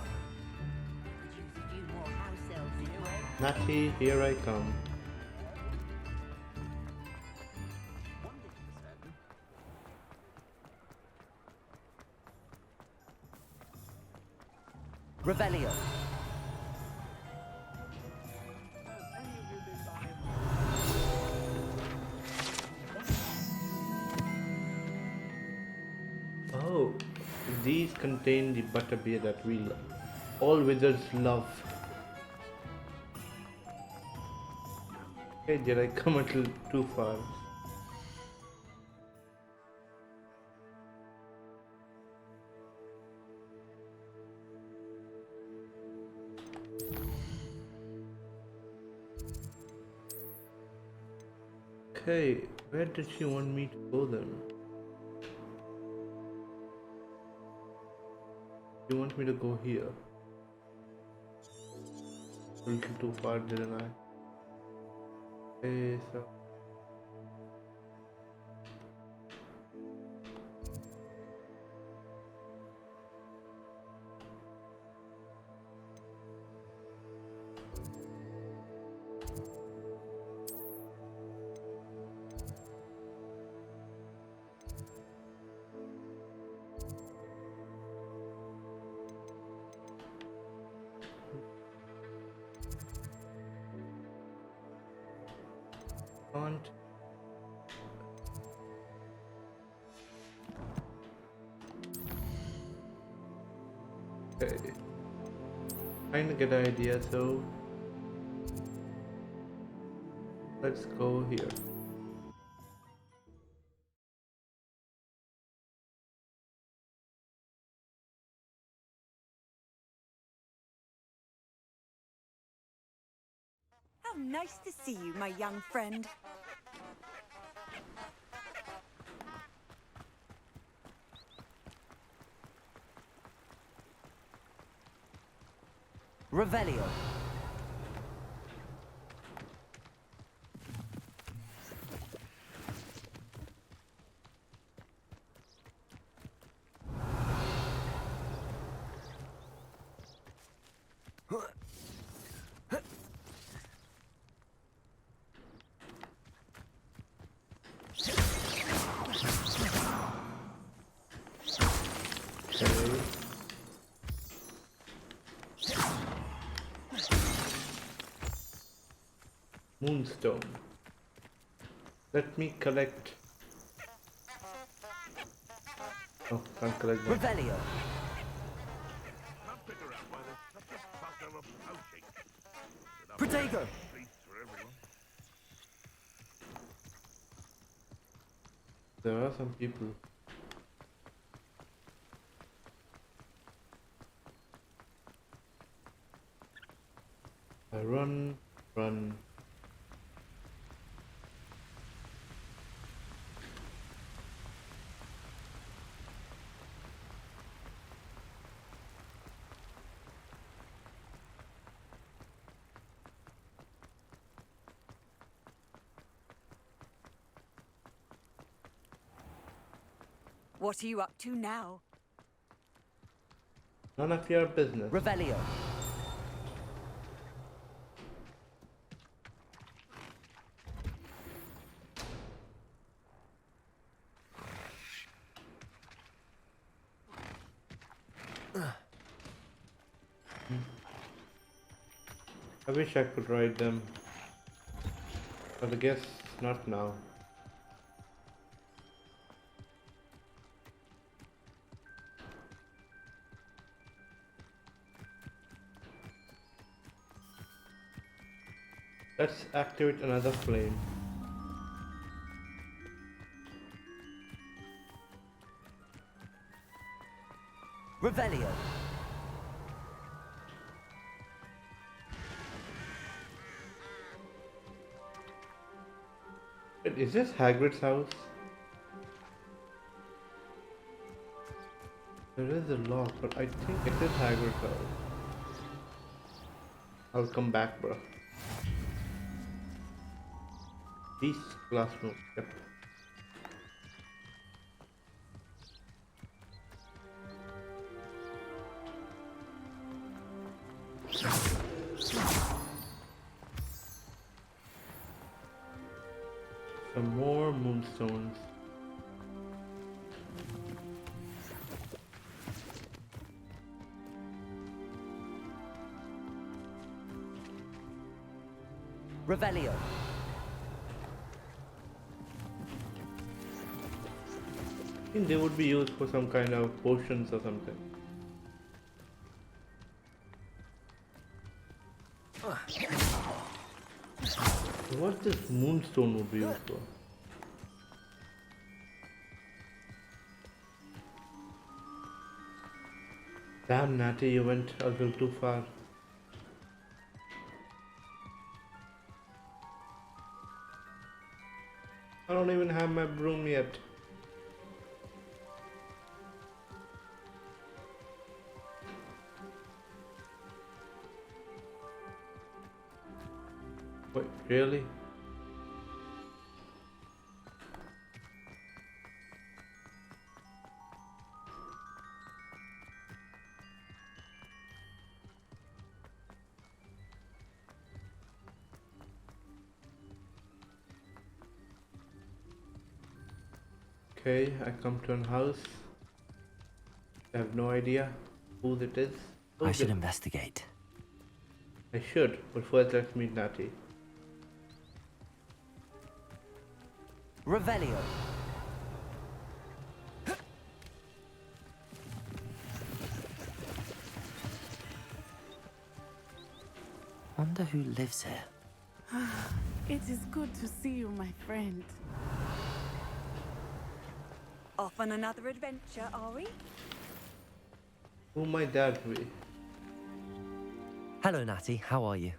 Natty, here I come. Revelio. Oh, these contain the butterbeer that all wizards love. Okay, did I come a little too far? Okay, where did she want me to go then? She wants me to go here. A little too far, didn't I? Okay, so can't. Okay. Trying to get an idea, so let's go here. How nice to see you, my young friend. Revelio. Moonstone. Let me collect. Oh, can't collect that. Revelio. Protego. There are some people. I run. What are you up to now? None of your business. Revelio. I wish I could ride them, but I guess not now. Let's activate another flame. Revelio. Wait, is this Hagrid's house? There is a lock, but I think it is Hagrid's house. I'll come back, bro. Beast classroom. Yep. Some more moonstones. Revelio. I think they would be used for some kind of potions or something. What this moonstone would be used for? Damn, Natty, you went a little too far. don't even have my broom yet. Wait, really? Okay, I come to a house. I have no idea who it is. I should investigate. I should, but first let's meet Natty. Revelio. Wonder who lives here. It is good to see you, my friend. Off on another adventure, are we? Who might that be? Hello, Natty. How are you?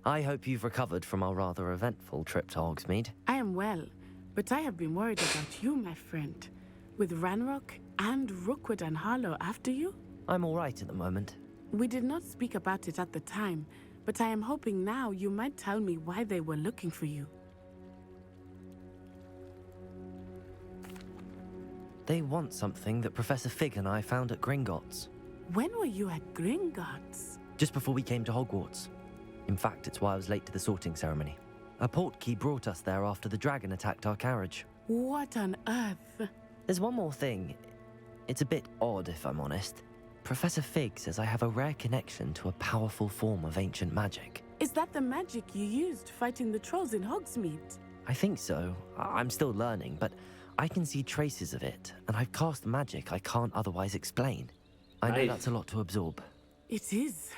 I hope you've recovered from our rather eventful trip to Hogsmeade. I am well, but I have been worried about you, my friend. With Ranrock and Rookwood and Harlow after you? I'm all right at the moment. We did not speak about it at the time, but I am hoping now you might tell me why they were looking for you. They want something that Professor Fig and I found at Gringotts. When were you at Gringotts? Just before we came to Hogwarts. In fact, it's why I was late to the sorting ceremony. A portkey brought us there after the dragon attacked our carriage. What on earth? There's one more thing. It's a bit odd, if I'm honest. Professor Fig says I have a rare connection to a powerful form of ancient magic. Is that the magic you used fighting the trolls in Hogsmeade? I think so. I'm still learning, but I can see traces of it, and I've cast magic I can't otherwise explain. I know that's a lot to absorb. It is.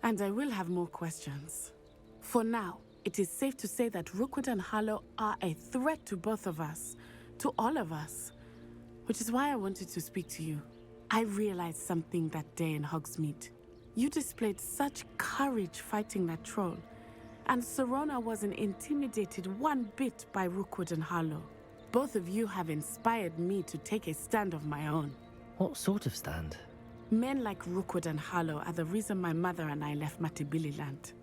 And I will have more questions. For now, it is safe to say that Rookwood and Harlow are a threat to both of us, to all of us, which is why I wanted to speak to you. I realized something that day in Hogsmeade. You displayed such courage fighting that troll, and Serona wasn't intimidated one bit by Rookwood and Harlow. Both of you have inspired me to take a stand of my own. What sort of stand? Men like Rookwood and Harlow are the reason my mother and I left Matibili Land.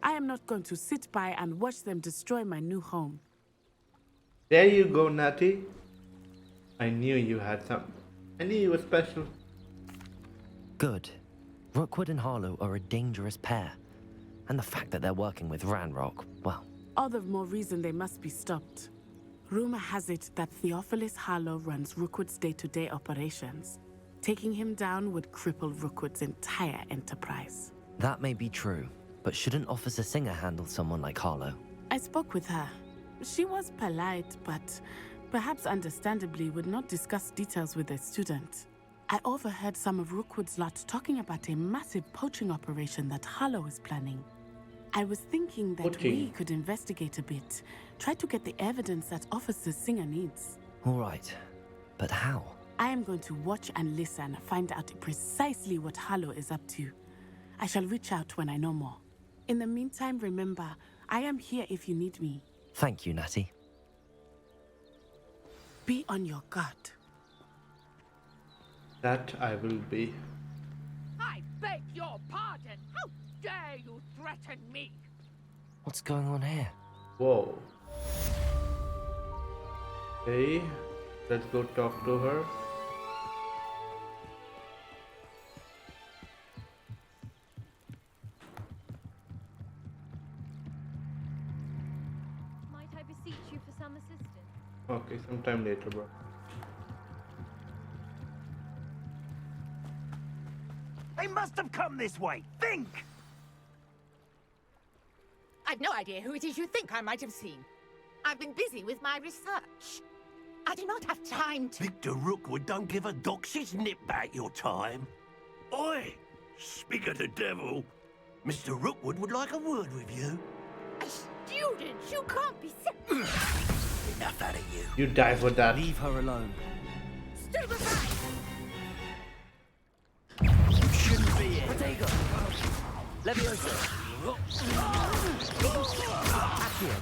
I am not going to sit by and watch them destroy my new home. There you go, Natty. I knew you had something. I knew you were special. Good. Rookwood and Harlow are a dangerous pair. And the fact that they're working with Ranrock, well... All the more reason they must be stopped. Rumor has it that Theophilus Harlow runs Rookwood's day-to-day operations. Taking him down would cripple Rookwood's entire enterprise. That may be true, but shouldn't Officer Singer handle someone like Harlow? I spoke with her. She was polite, but perhaps understandably would not discuss details with a student. I overheard some of Rookwood's lot talking about a massive poaching operation that Harlow is planning. I was thinking that we could investigate a bit, try to get the evidence that Officer Singer needs. All right, but how? I am going to watch and listen, find out precisely what Harlow is up to. I shall reach out when I know more. In the meantime, remember, I am here if you need me. Thank you, Natty. Be on your guard. That I will be. I beg your pardon. How dare you threaten me? What's going on here? Whoa. Hey, let's go talk to her. Might I beseech you for some assistance? Okay, sometime later, bro. They must have come this way. Think! I've no idea who it is you think I might have seen. I've been busy with my research. I do not have time to... Victor Rookwood don't give a doxy's nip back your time. Oi! Speak of the devil. Mr. Rookwood would like a word with you. A student? You can't be... Enough out of you. You die for that. Leave her alone. Stand aside! You shouldn't be here. Protego! Leviosa! Accio!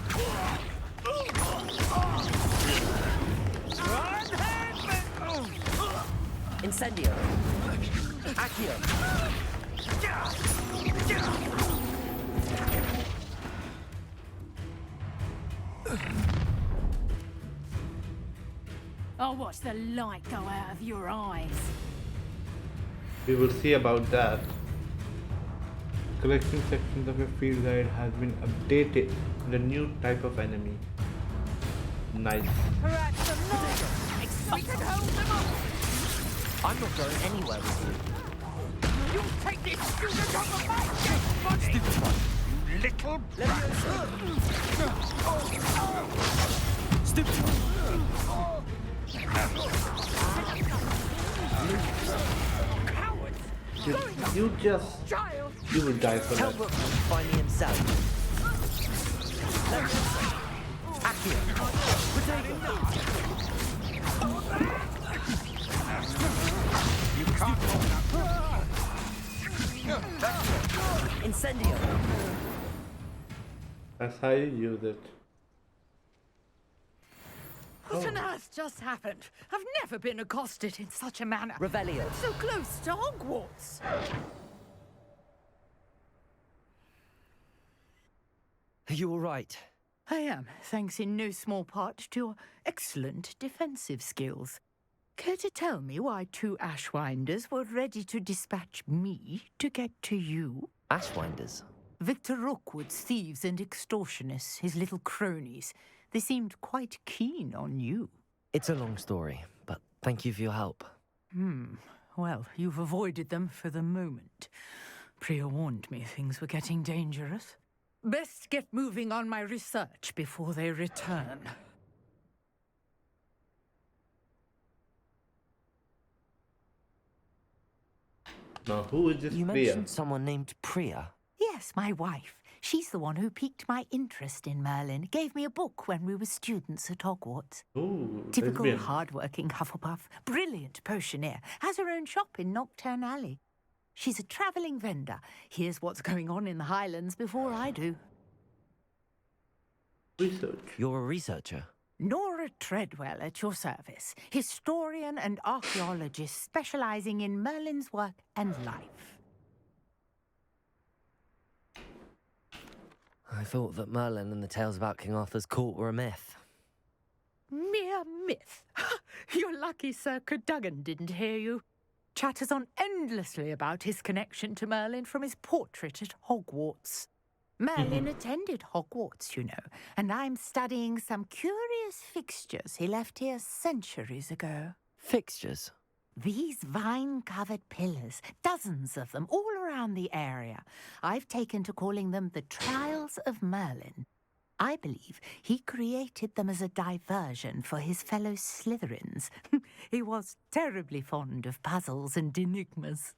Incendio. Accio. I'll watch the light go out of your eyes. We will see about that. Collection sections of your field guide has been updated with a new type of enemy. Nice. Perhaps the more. We can hold them up. I'm not going anywhere with you. You take this student off of my dead body! Stupid one. You little Stupid one. You just... You will die for Tell that. Rook to find me himself. Accio. Potato. You can't hold Incendio. That's how you use it. What on earth just happened? I've never been accosted in such a manner. Revelio. So close to Hogwarts. Are you all right? I am, thanks in no small part to your excellent defensive skills. Care to tell me why 2 Ashwinders were ready to dispatch me to get to you? Ashwinders? Victor Rookwood's thieves and extortionists, his little cronies. They seemed quite keen on you. It's a long story, but thank you for your help. Well, you've avoided them for the moment. Priya warned me things were getting dangerous. Best get moving on my research before they return. Now, who is this You Priya? mentioned someone named Priya. Yes, my wife. She's the one who piqued my interest in Merlin. Gave me a book when we were students at Hogwarts. Ooh, Typical lesbian. hard-working Hufflepuff. Brilliant potioneer. Has her own shop in Nocturne Alley. She's a travelling vendor. Hears what's going on in the Highlands before I do. Research. You're a researcher. Nora Treadwell at your service. Historian and archaeologist specialising in Merlin's work and life. I thought that Merlin and the tales about King Arthur's court were a myth. Mere myth. You're lucky Sir Cadogan didn't hear you. Chatters on endlessly about his connection to Merlin from his portrait at Hogwarts. Merlin attended Hogwarts, you know, and I'm studying some curious fixtures he left here centuries ago. Fixtures? These vine-covered pillars, dozens of them, all around the area. I've taken to calling them the Trials of Merlin. I believe he created them as a diversion for his fellow Slytherins. He was terribly fond of puzzles and enigmas.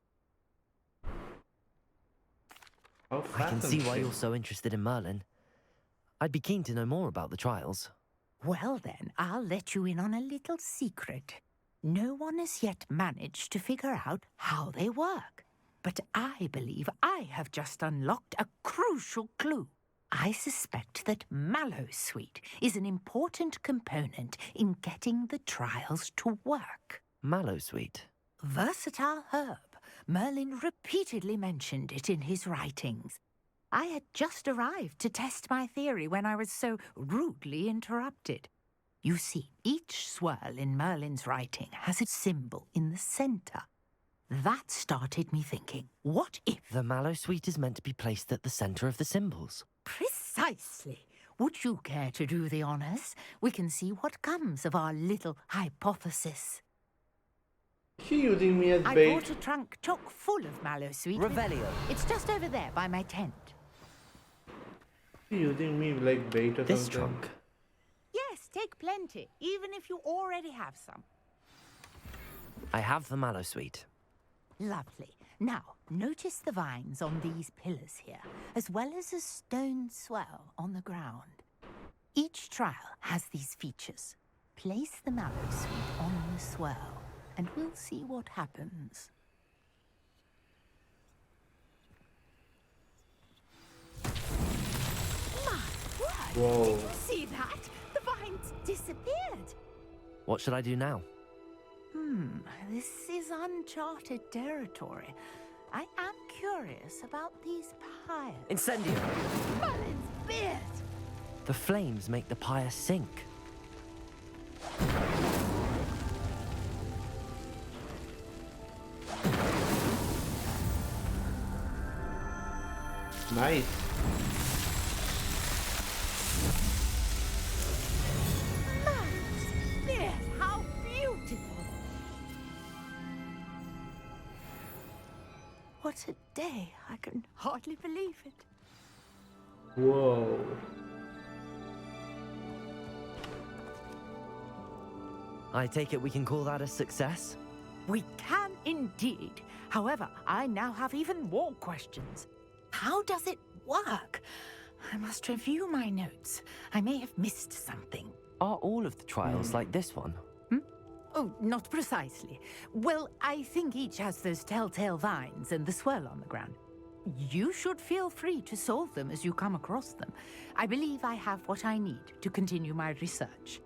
I can see why you're so interested in Merlin. I'd be keen to know more about the trials. Well then, I'll let you in on a little secret. No one has yet managed to figure out how they work. But I believe I have just unlocked a crucial clue. I suspect that Mallowsweet is an important component in getting the trials to work. Mallowsweet? Versatile herb. Merlin repeatedly mentioned it in his writings. I had just arrived to test my theory when I was so rudely interrupted. You see, each swirl in Merlin's writing has a symbol in the centre. That started me thinking, what if... The Mallowsweet is meant to be placed at the centre of the symbols. Precisely. Would you care to do the honours? We can see what comes of our little hypothesis. She using me as I bait. brought a trunk chock full of Mallowsweet. Revelio. It's just over there by my tent. She using me like bait or This something. trunk? Yes, take plenty, even if you already have some. I have the Mallowsweet. Lovely. Now, notice the vines on these pillars here, as well as a stone swell on the ground. Each trial has these features. Place the Mallowsweet on the swell, and we'll see what happens. My word! Whoa. Did you see that? The vines disappeared. What should I do now? This is uncharted territory. I am curious about these pyres. Incendio! Merlin's beard! The flames make the pyre sink. Nice. Merlin's beard! How beautiful! What a day. I can hardly believe it. Whoa. I take it we can call that a success? We can indeed. However, I now have even more questions. How does it work? I must review my notes. I may have missed something. Are all of the trials like this one? Oh, not precisely. Well, I think each has those telltale vines and the swirl on the ground. You should feel free to solve them as you come across them. I believe I have what I need to continue my research.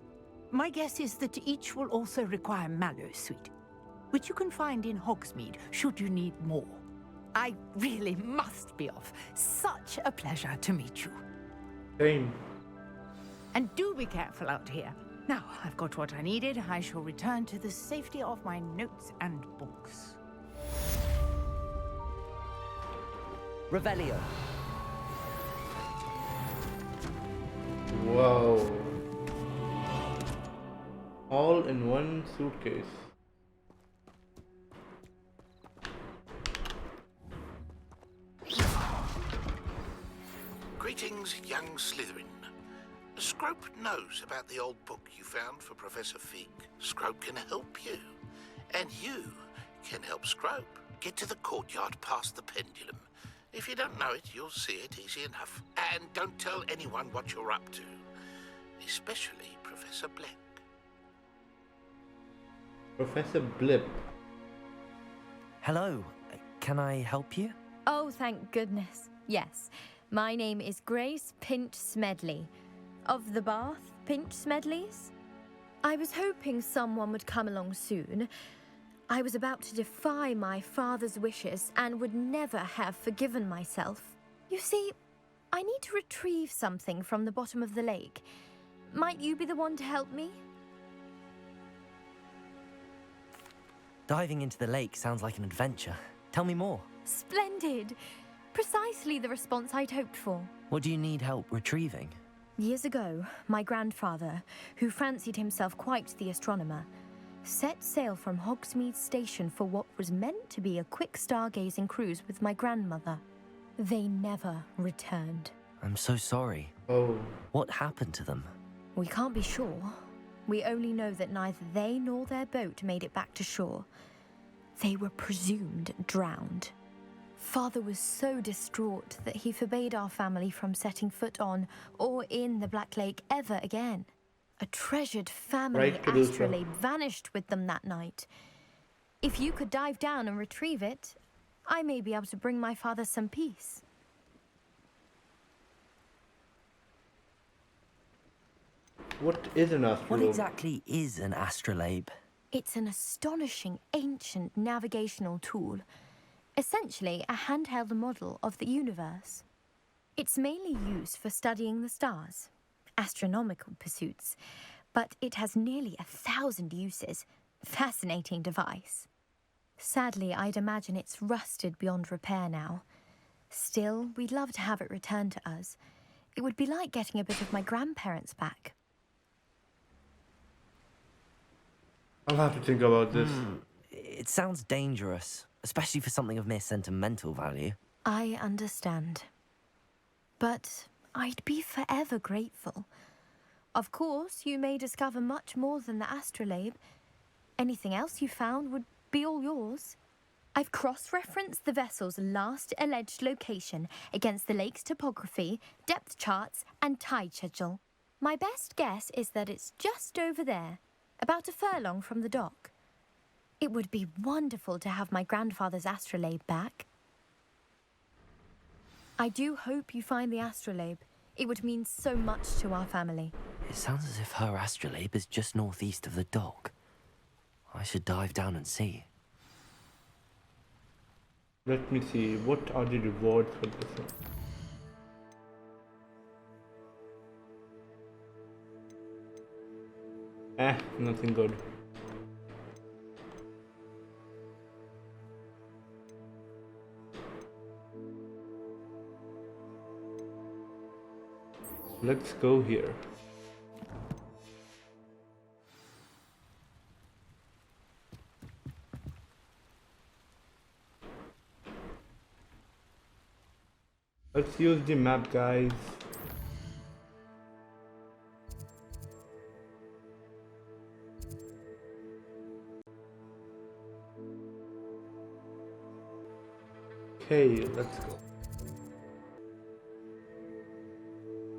My guess is that each will also require mallow sweet, which you can find in Hogsmeade should you need more. I really must be off. Such a pleasure to meet you. Same. And do be careful out here. Now, I've got what I needed. I shall return to the safety of my notes and books. Revelio. Whoa. All in one suitcase. Greetings, young Slytherin. Scrope knows about the old book you found for Professor Fig. Scrope can help you. And you can help Scrope. Get to the courtyard past the pendulum. If you don't know it, you'll see it easy enough. And don't tell anyone what you're up to. Especially Professor Black. Professor Blip. Hello. Can I help you? Oh, thank goodness. Yes. My name is Grace Pinch Smedley. Of the Bath Pinch Smedleys? I was hoping someone would come along soon. I was about to defy my father's wishes and would never have forgiven myself. You see, I need to retrieve something from the bottom of the lake. Might you be the one to help me? Diving into the lake sounds like an adventure. Tell me more. Splendid! Precisely the response I'd hoped for. What do you need help retrieving? Years ago, my grandfather, who fancied himself quite the astronomer, set sail from Hogsmeade Station for what was meant to be a quick stargazing cruise with my grandmother. They never returned. I'm so sorry. Oh. What happened to them? We can't be sure. We only know that neither they nor their boat made it back to shore. They were presumed drowned. Father was so distraught that he forbade our family from setting foot on or in the Black Lake ever again. A treasured family astrolabe vanished with them that night. If you could dive down and retrieve it, I may be able to bring my father some peace. What is an astrolabe? What exactly is an astrolabe? It's an astonishing ancient navigational tool. Essentially a handheld model of the universe. It's mainly used for studying the stars, astronomical pursuits, but it has nearly 1,000 uses. Fascinating device. Sadly, I'd imagine it's rusted beyond repair now. Still, we'd love to have it returned to us. It would be like getting a bit of my grandparents back. I'll have to think about this. It sounds dangerous, especially for something of mere sentimental value. I understand. But I'd be forever grateful. Of course, you may discover much more than the astrolabe. Anything else you found would be all yours. I've cross-referenced the vessel's last alleged location against the lake's topography, depth charts, and tide schedule. My best guess is that it's just over there, about a furlong from the dock. It would be wonderful to have my grandfather's astrolabe back. I do hope you find the astrolabe. It would mean so much to our family. It sounds as if her astrolabe is just northeast of the dock. I should dive down and see. Let me see, what are the rewards for this one? Nothing good. Let's go here. Let's use the map, guys. Okay, let's go.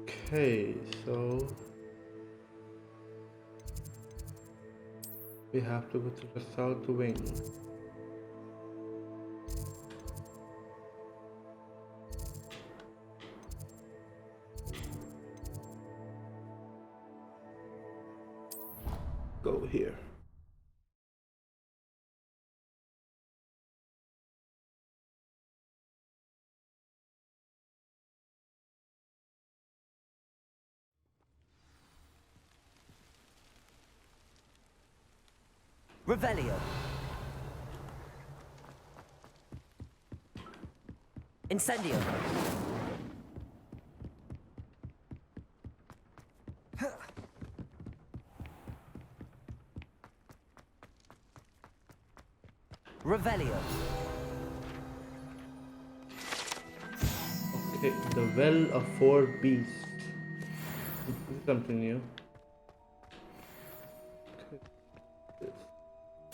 Okay, so we have to go to the south wing. Go here. Revelio. Incendio. Revelio. Okay, the Well of Four Beasts. This is something new.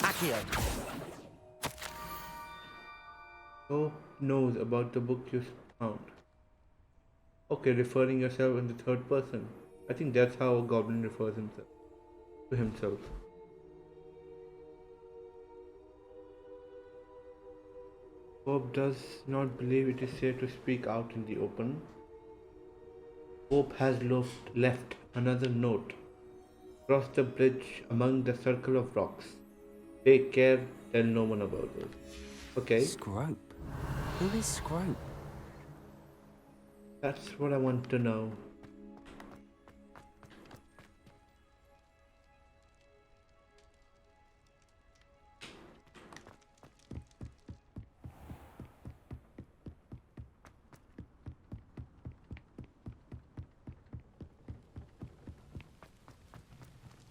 Accio. Who knows about the book you found? Okay, referring yourself in the third person. I think that's how a goblin refers himself to himself. Bob does not believe it is safe to speak out in the open. Hope has left another note. Cross the bridge among the circle of rocks. Take care, tell no one about it. Okay. Scrope. Who is Scrope? That's what I want to know.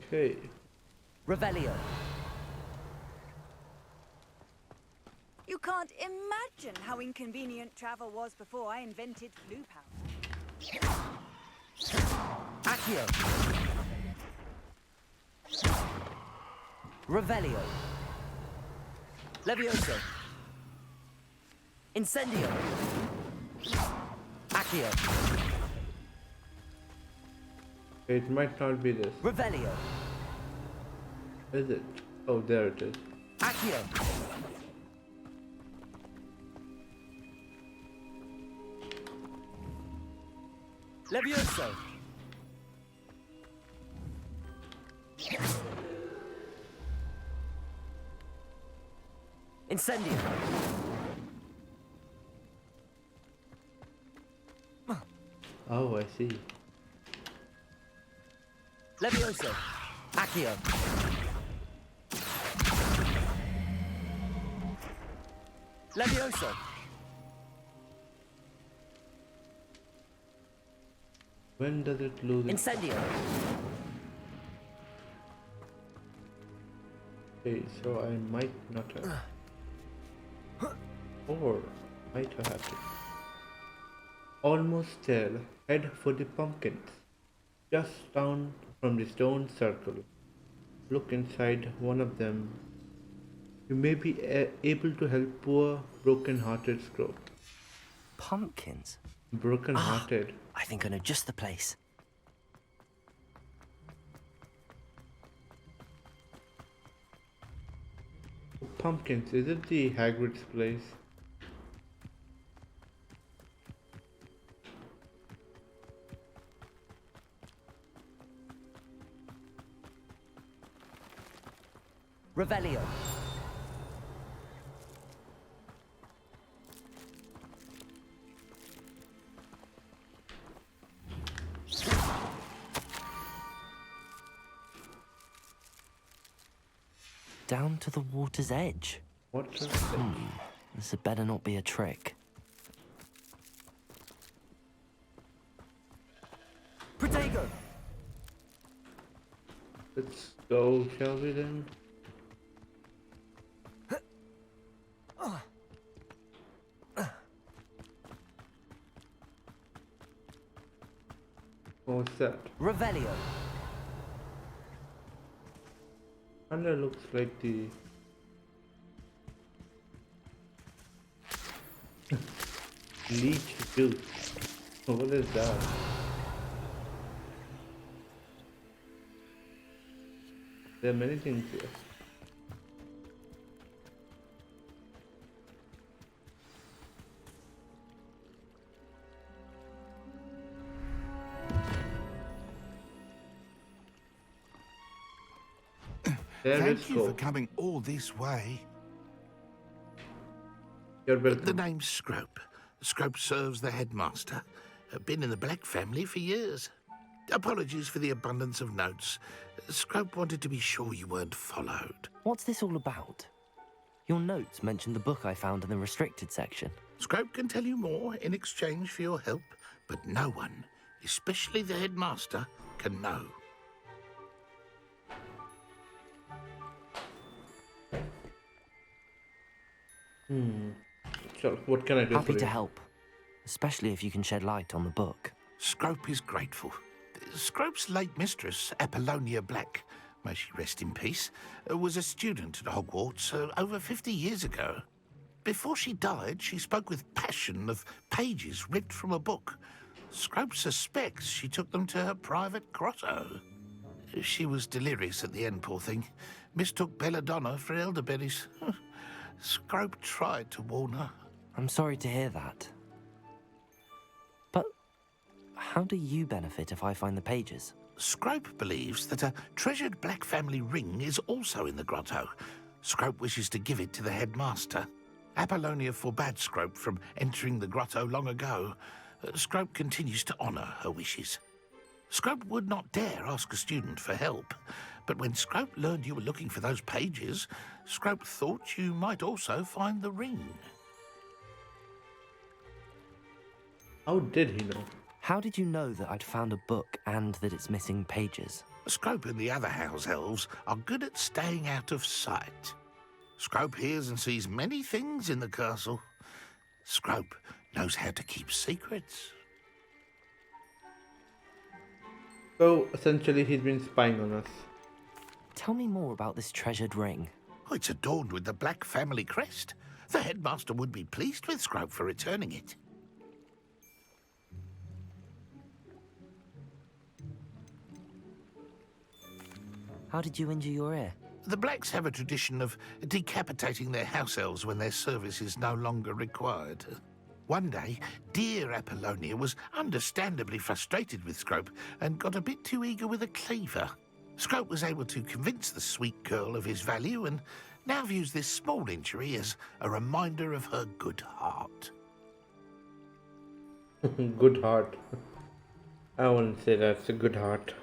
Okay. Revelio. You can't imagine how inconvenient travel was before I invented flu powder. Accio. Revelio. Levioso. Incendio. Accio. It might not be this. Revelio. Is it? Oh, there it is. Accio. Levioso. Incendio. Oh, I see. Levioso. Accio. Levioso. When does it lose its... Incendio. Okay, so I might not have. Or might have had to. Almost there. Head for the pumpkins. Just down from the stone circle. Look inside one of them. You may be able to help poor, broken-hearted Scrope. Pumpkins? Broken-hearted. I think I know just the place. Pumpkins, is it the Hagrid's place? Revelio. Down to the water's edge. What's that? This had better not be a trick. Protego! Let's go, shall we then? What's that? Revelio. And it looks like the leech juice. What is that? There are many things here. Thank you for coming all this way. You're welcome. The name's Scrope. Scrope serves the headmaster. Been in the Black family for years. Apologies for the abundance of notes. Scrope wanted to be sure you weren't followed. What's this all about? Your notes mentioned the book I found in the restricted section. Scrope can tell you more in exchange for your help, but no one, especially the headmaster, can know. Sure, what can I do Happy for to you? help, especially if you can shed light on the book. Scrope is grateful. Scrope's late mistress, Apollonia Black, may she rest in peace, was a student at Hogwarts over 50 years ago. Before she died, she spoke with passion of pages ripped from a book. Scrope suspects she took them to her private grotto. She was delirious at the end, poor thing. Mistook belladonna for elderberries. Scrope tried to warn her. I'm sorry to hear that. But how do you benefit if I find the pages? Scrope believes that a treasured Black family ring is also in the grotto. Scrope wishes to give it to the headmaster. Apollonia forbade Scrope from entering the grotto long ago. Scrope continues to honour her wishes. Scrope would not dare ask a student for help, but when Scrope learned you were looking for those pages, Scrope thought you might also find the ring. How did he know? How did you know that I'd found a book and that it's missing pages? Scrope and the other house elves are good at staying out of sight. Scrope hears and sees many things in the castle. Scrope knows how to keep secrets. So, essentially, he's been spying on us. Tell me more about this treasured ring. Oh, it's adorned with the Black family crest. The headmaster would be pleased with Scrope for returning it. How did you injure your ear? The Blacks have a tradition of decapitating their house elves when their service is no longer required. One day, dear Apollonia was understandably frustrated with Scrope and got a bit too eager with a cleaver. Scrope was able to convince the sweet girl of his value and now views this small injury as a reminder of her good heart. Good heart. I wouldn't say that's a good heart.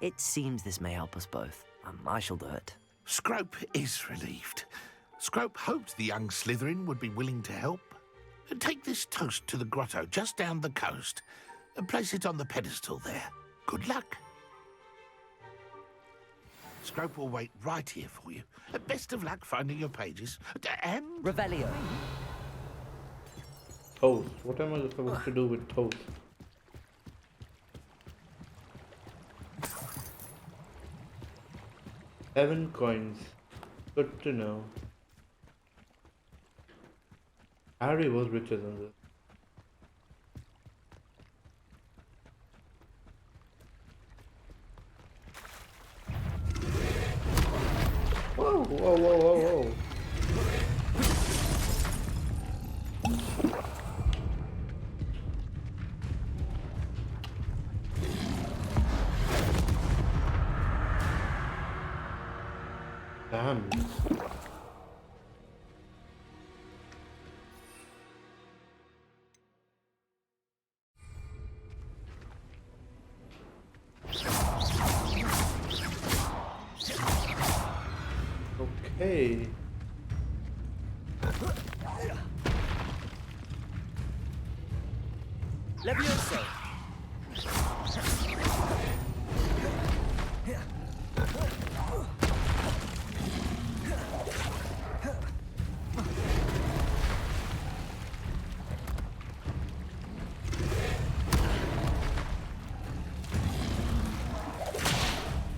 It seems this may help us both. I shall do it. Scrope is relieved. Scrope hoped the young Slytherin would be willing to help. Take this toast to the grotto just down the coast and place it on the pedestal there. Good luck. Scrope will wait right here for you. Best of luck finding your pages. And... Revelio. Toast. What am I supposed to do with toast? 7 coins. Good to know. Harry was richer than this. Whoa, whoa, whoa, whoa, whoa. Damn. Okay. Levioso.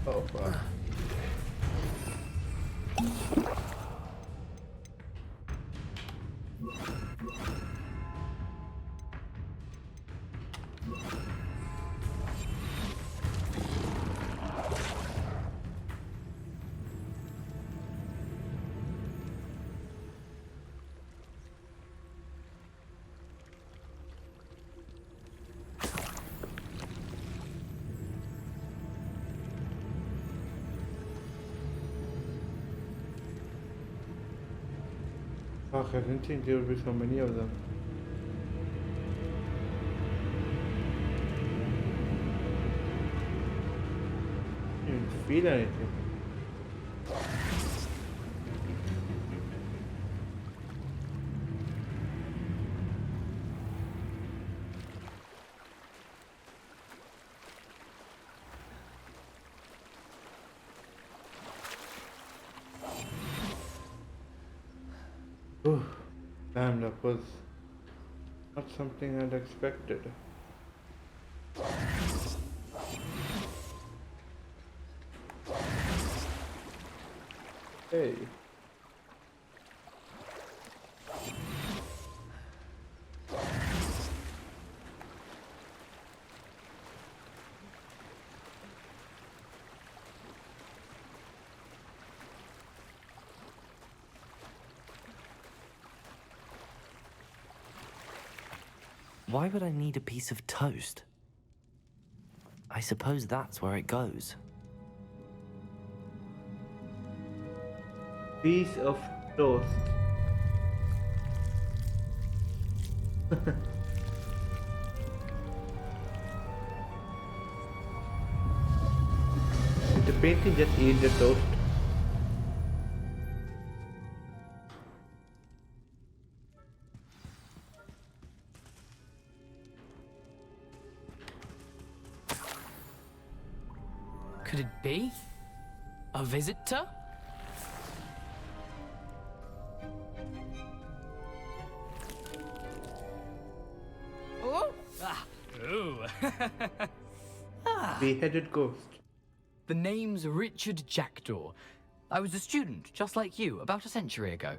Oh, fuck. Fuck, I didn't think there would be so many of them. I didn't feel anything. Oh, damn, that was not something I'd expected. Hey. Why would I need a piece of toast? I suppose that's where it goes. Piece of toast. Did the painting just eat the toast? Could it be? A visitor? Oh! Ah! Ooh! Beheaded ghost. The name's Richard Jackdaw. I was a student, just like you, about a century ago.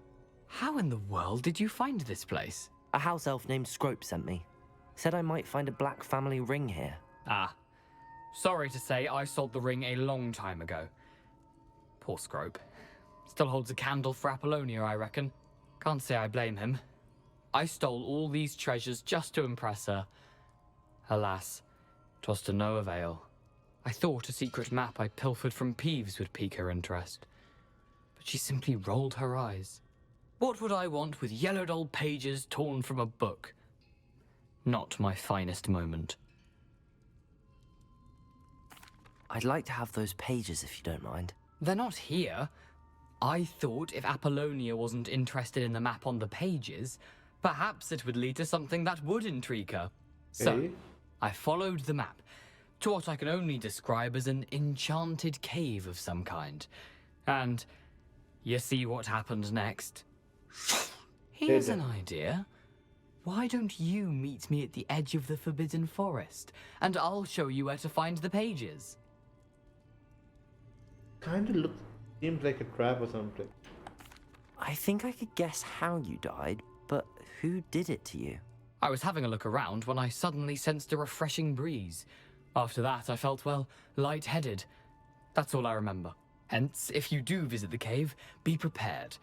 How in the world did you find this place? A house elf named Scrope sent me. Said I might find a black family ring here. Ah. Sorry to say, I sold the ring a long time ago. Poor Scrope. Still holds a candle for Apollonia, I reckon. Can't say I blame him. I stole all these treasures just to impress her. Alas, 'twas to no avail. I thought a secret map I pilfered from Peeves would pique her interest. But she simply rolled her eyes. What would I want with yellowed old pages torn from a book? Not my finest moment. I'd like to have those pages if you don't mind. They're not here. I thought if Apollonia wasn't interested in the map on the pages, perhaps it would lead to something that would intrigue her. So, I followed the map to what I can only describe as an enchanted cave of some kind. And you see what happened next? Here's an idea. Why don't you meet me at the edge of the Forbidden Forest, and I'll show you where to find the pages? Kinda seems like a trap or something. I think I could guess how you died, but who did it to you? I was having a look around when I suddenly sensed a refreshing breeze. After that, I felt, well, lightheaded. That's all I remember. Hence, if you do visit the cave, be prepared.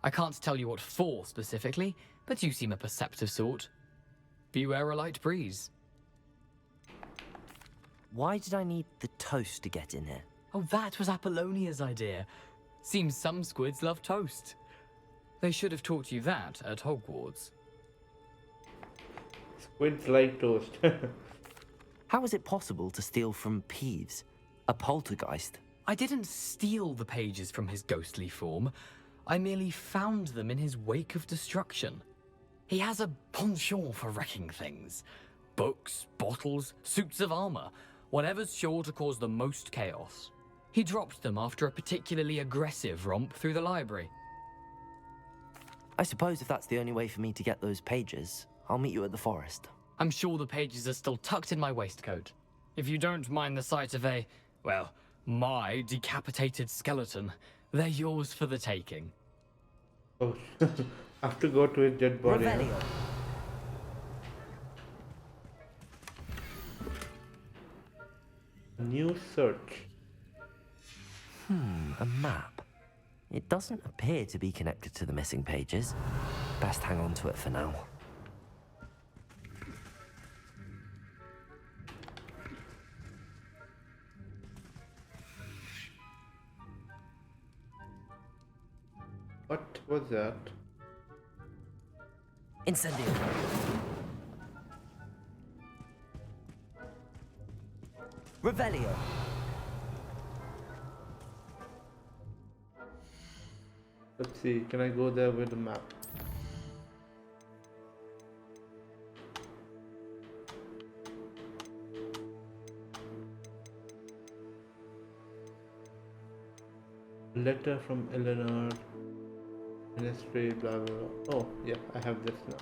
I can't tell you what for specifically, but you seem a perceptive sort. Beware a light breeze. Why did I need the toast to get in here? Oh, that was Apollonia's idea. Seems some squids love toast. They should have taught you that at Hogwarts. Squids like toast. How is it possible to steal from Peeves, a poltergeist? I didn't steal the pages from his ghostly form. I merely found them in his wake of destruction. He has a penchant for wrecking things. Books, bottles, suits of armor, whatever's sure to cause the most chaos. He dropped them after a particularly aggressive romp through the library. I suppose if that's the only way for me to get those pages, I'll meet you at the forest. I'm sure the pages are still tucked in my waistcoat. If you don't mind the sight of my decapitated skeleton, they're yours for the taking. Oh, I have to go to his dead body. Huh? New search. A map. It doesn't appear to be connected to the missing pages. Best hang on to it for now. What was that? Incendio. Revelio. Let's see, can I go there with the map? Letter from Eleanor, ministry, blah blah blah. Oh, yeah, I have this now.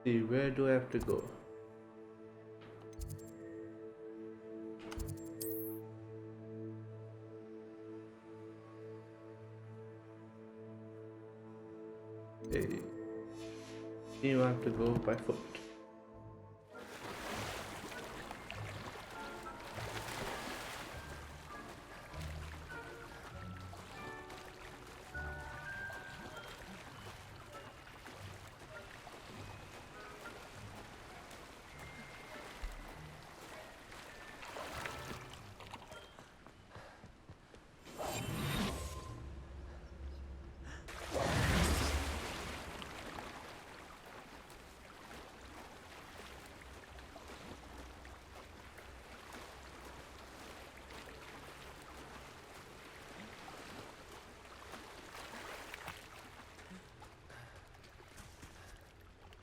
See, where do I have to go? Hey, you have to go by foot.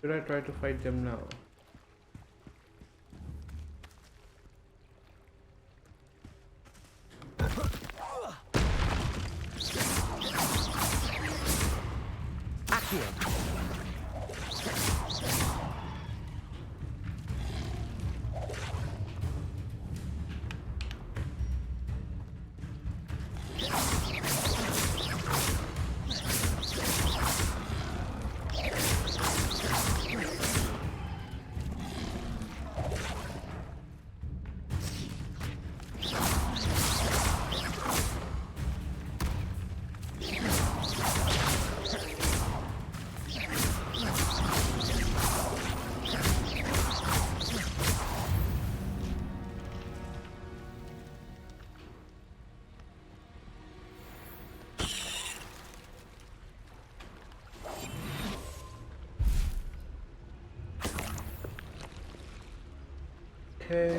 Should I try to fight them now? Okay.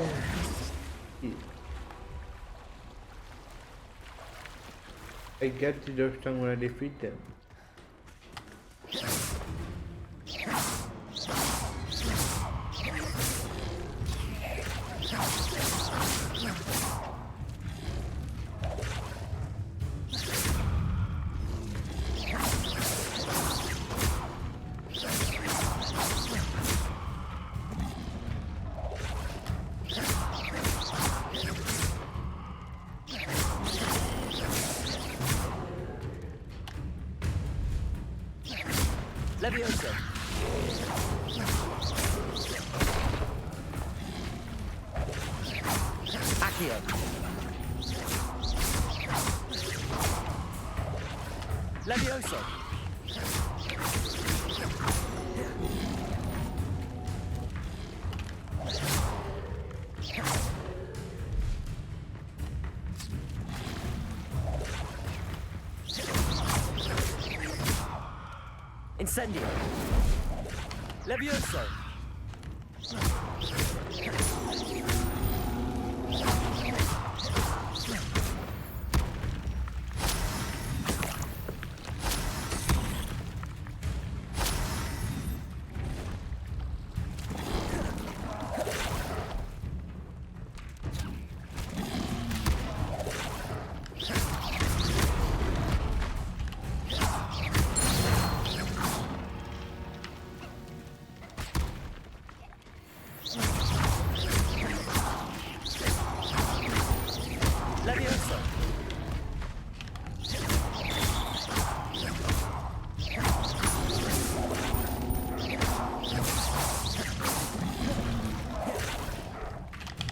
I get the dirt tongue when I defeat them. Leviosa. Accio. Leviosa. Incendio. Levioso.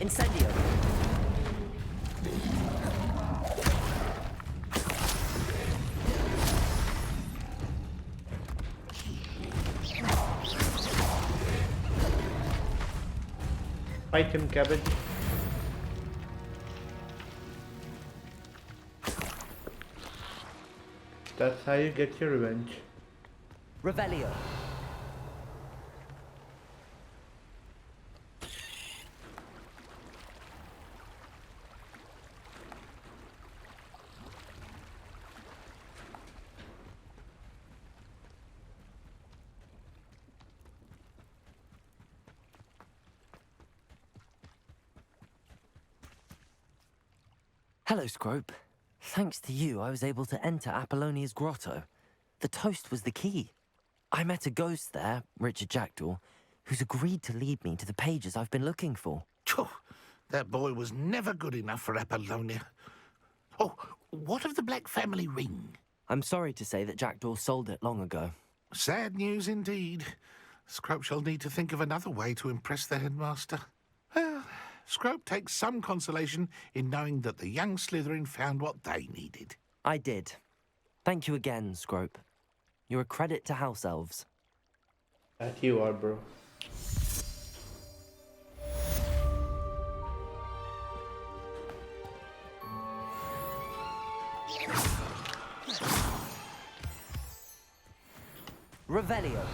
Incendio. Fight him, cabbage. That's how you get your revenge. Revelio. Hello, Scrope. Thanks to you, I was able to enter Apollonia's grotto. The toast was the key. I met a ghost there, Richard Jackdaw, who's agreed to lead me to the pages I've been looking for. Phew, that boy was never good enough for Apollonia. Oh, what of the Black family ring? I'm sorry to say that Jackdaw sold it long ago. Sad news indeed. Scrope shall need to think of another way to impress the headmaster. Well, Scrope takes some consolation in knowing that the young Slytherin found what they needed. I did. Thank you again, Scrope. You're a credit to House Elves. That you are, bro. Revelio.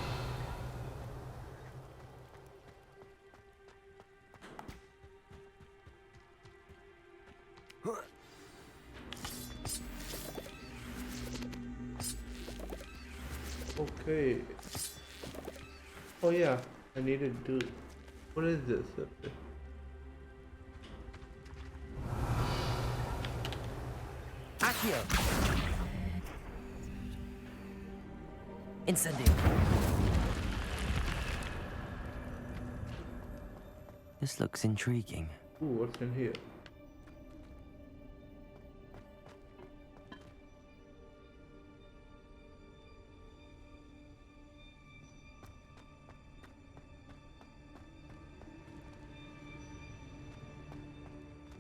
Okay. Oh yeah, I need to do. What is this? Accio. Incendio. This looks intriguing. Ooh, what's in here?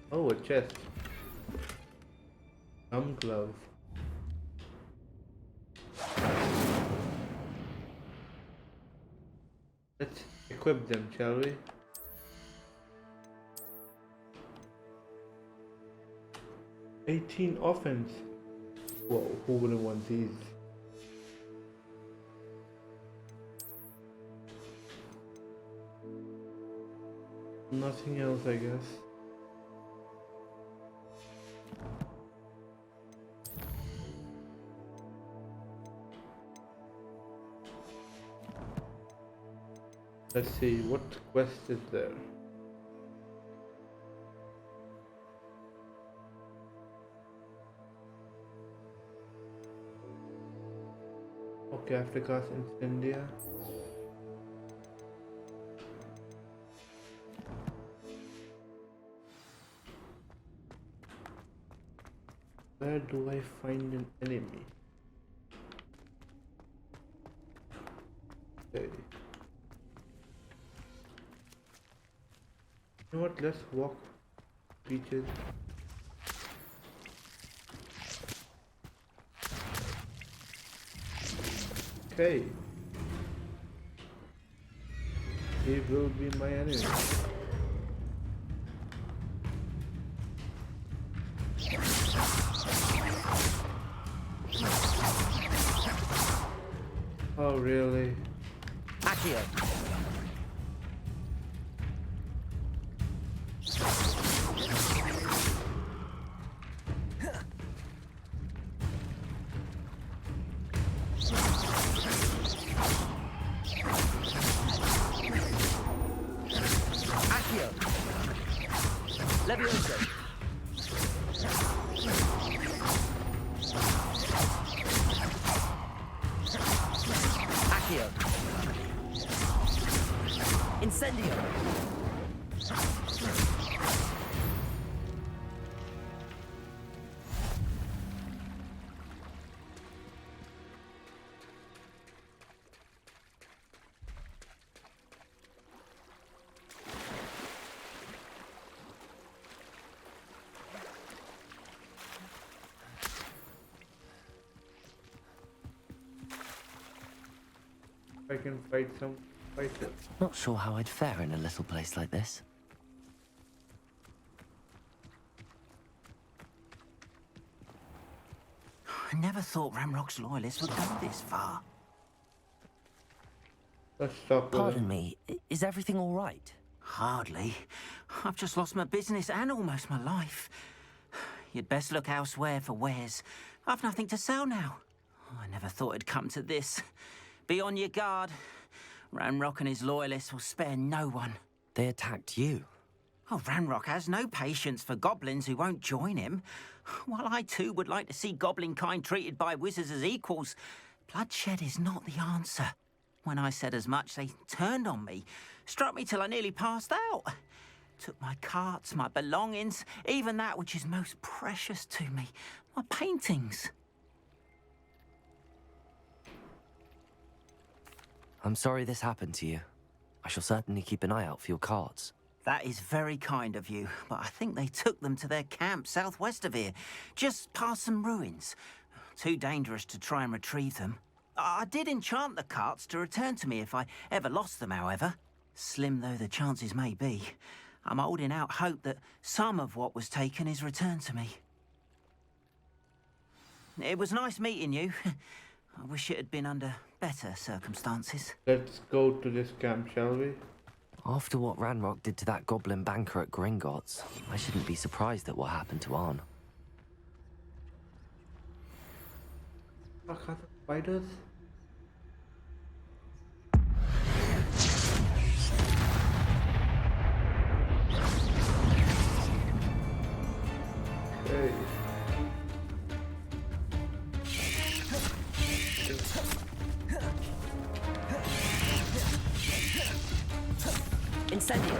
Oh, a chest. Some gloves. Let's equip them, shall we? $18 offense. Whoa, who wouldn't want these? Nothing else, I guess. Let's see, what quest is there? Okay, I have to cast Incendia. Where do I find an enemy? Okay. You know what? Let's walk beaches. Okay. He will be my enemy. Oh, really? Accio. Levioso. Accio. Incendio. I can fight some fighters. Not sure how I'd fare in a little place like this. I never thought Ramrock's loyalists would go this far. Let's stop with Pardon me, is everything all right? Hardly. I've just lost my business and almost my life. You'd best look elsewhere for wares. I've nothing to sell now. I never thought it'd come to this. Be on your guard. Ranrock and his loyalists will spare no one. They attacked you. Oh, Ranrock has no patience for goblins who won't join him. While I too would like to see goblin kind treated by wizards as equals, bloodshed is not the answer. When I said as much, they turned on me, struck me till I nearly passed out. Took my carts, my belongings, even that which is most precious to me, my paintings. I'm sorry this happened to you. I shall certainly keep an eye out for your carts. That is very kind of you, but I think they took them to their camp southwest of here, just past some ruins. Too dangerous to try and retrieve them. I did enchant the carts to return to me if I ever lost them, however. Slim though the chances may be, I'm holding out hope that some of what was taken is returned to me. It was nice meeting you. I wish it had been under better circumstances. Let's go to this camp, shall we? After what Ranrock did to that goblin banker at Gringotts, I shouldn't be surprised at what happened to Arn. Are there spiders? Okay. Incendio!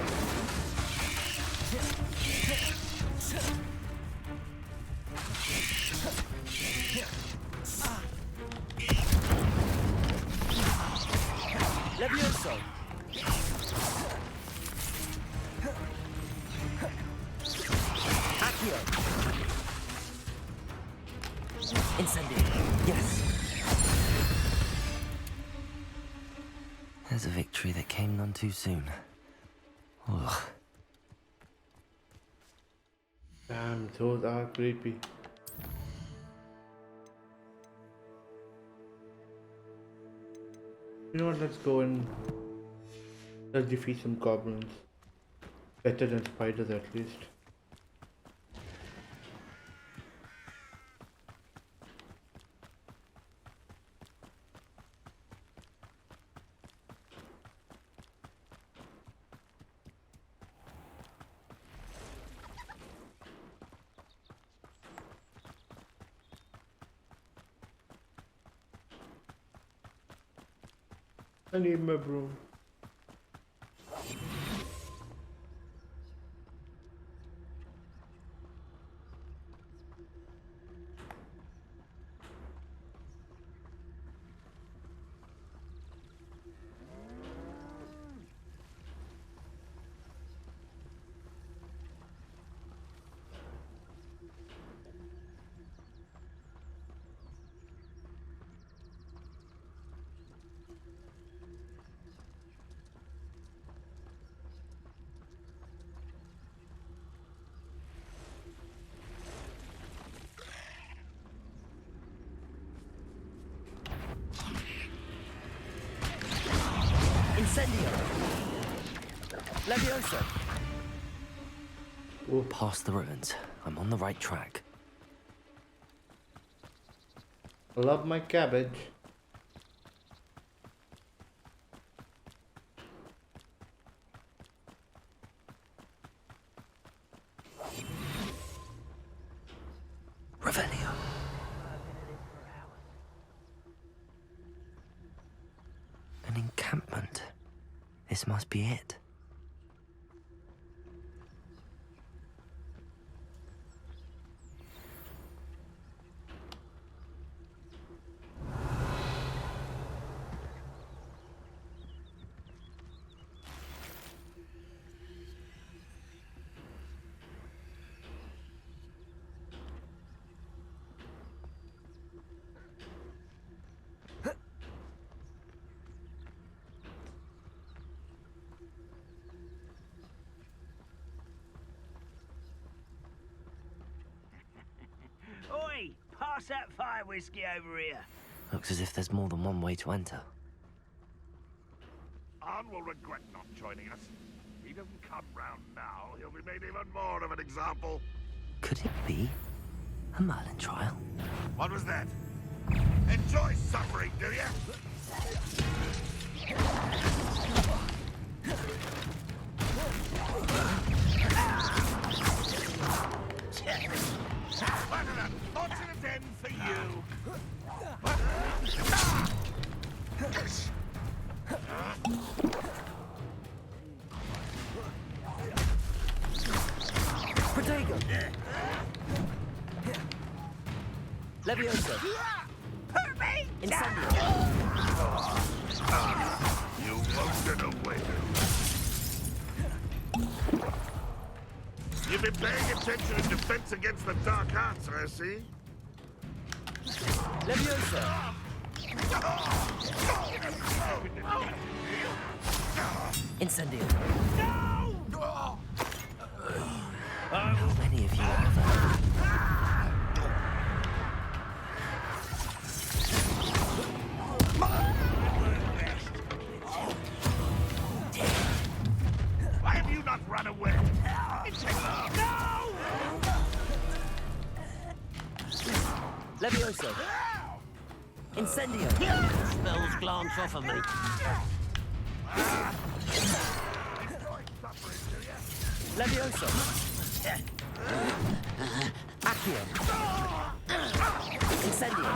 Levioso! Accio! Incendio! Yes! There's a victory that came none too soon. Ugh. Damn, those are creepy. You know what, let's go and let's defeat some goblins. Better than spiders at least. I need my broom. Incendio! Levioso! Oh. Past the ruins. I'm on the right track. I love my cabbage. This must be it. Oi! Pass that fire whiskey over here. Looks as if there's more than one way to enter. Arn will regret not joining us. If he doesn't come round now, he'll be made even more of an example. Could it be a Merlin trial? What was that? Enjoy suffering, do you? What an unfortunate end for you! Protego! Leviosa! Hurt me! Incendio! You won't get away. You've been paying attention in defense against the dark arts, I see. Leviosa! Incendio! How many of you are there? Why have you not run away? No! Leviosa! Incendio! Spells glance off of me. Leviosa! Accio! Incendio!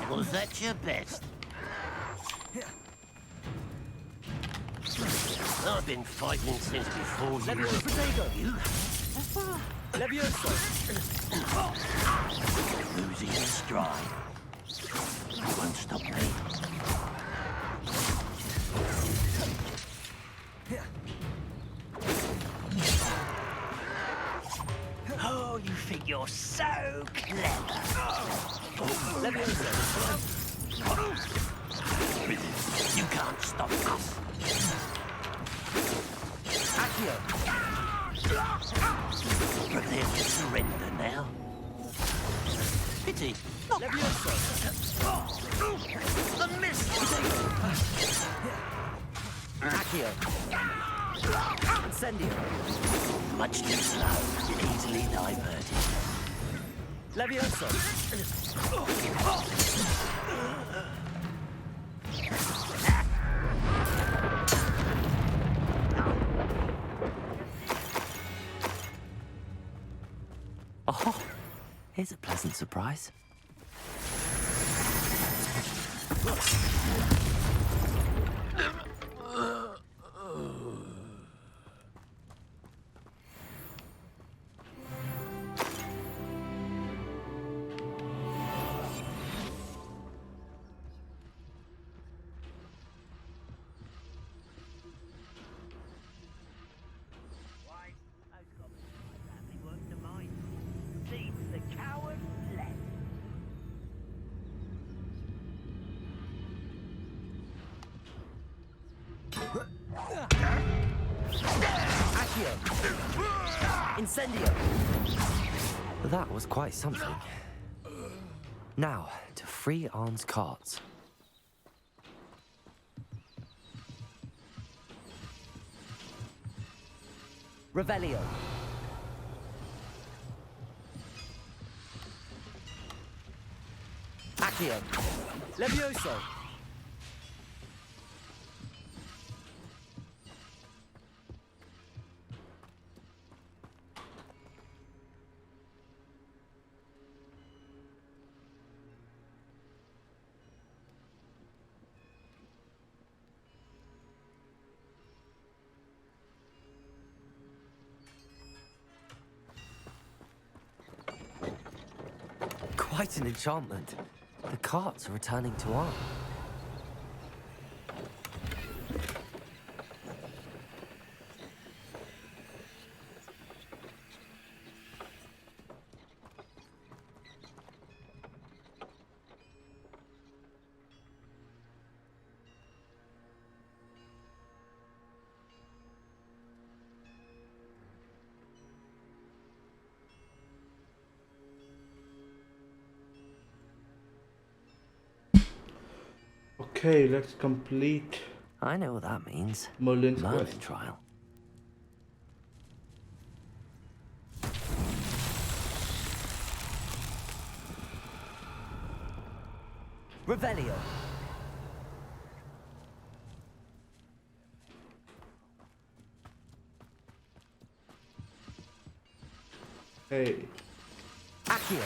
Was that your best? I've been fighting since before you. Leviosa! Protego! You Leviosa! losing your stride. You won't stop me. Oh, you think you're so clever. Leviosa! You can't stop us. Accio! Prepare to surrender now. Pity. Leviosa! The mist! Accio! Incendio! Much too slow. Easily diverted. Leviosa! Oh, here's a pleasant surprise. Incendio! That was quite something. Now, to free Arn's carts. Revelio. Accio. Levioso. Quite an enchantment. The carts are returning to art. Okay, let's complete. I know what that means. Merlin's Merlin quest. trial. Revelio. Hey. Accio.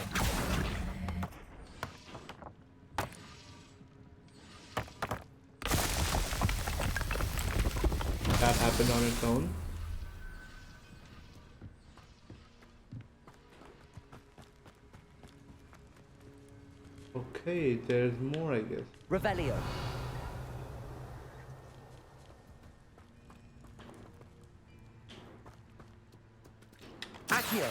That happened on its own. Okay, there's more, I guess. Revelio. Accio.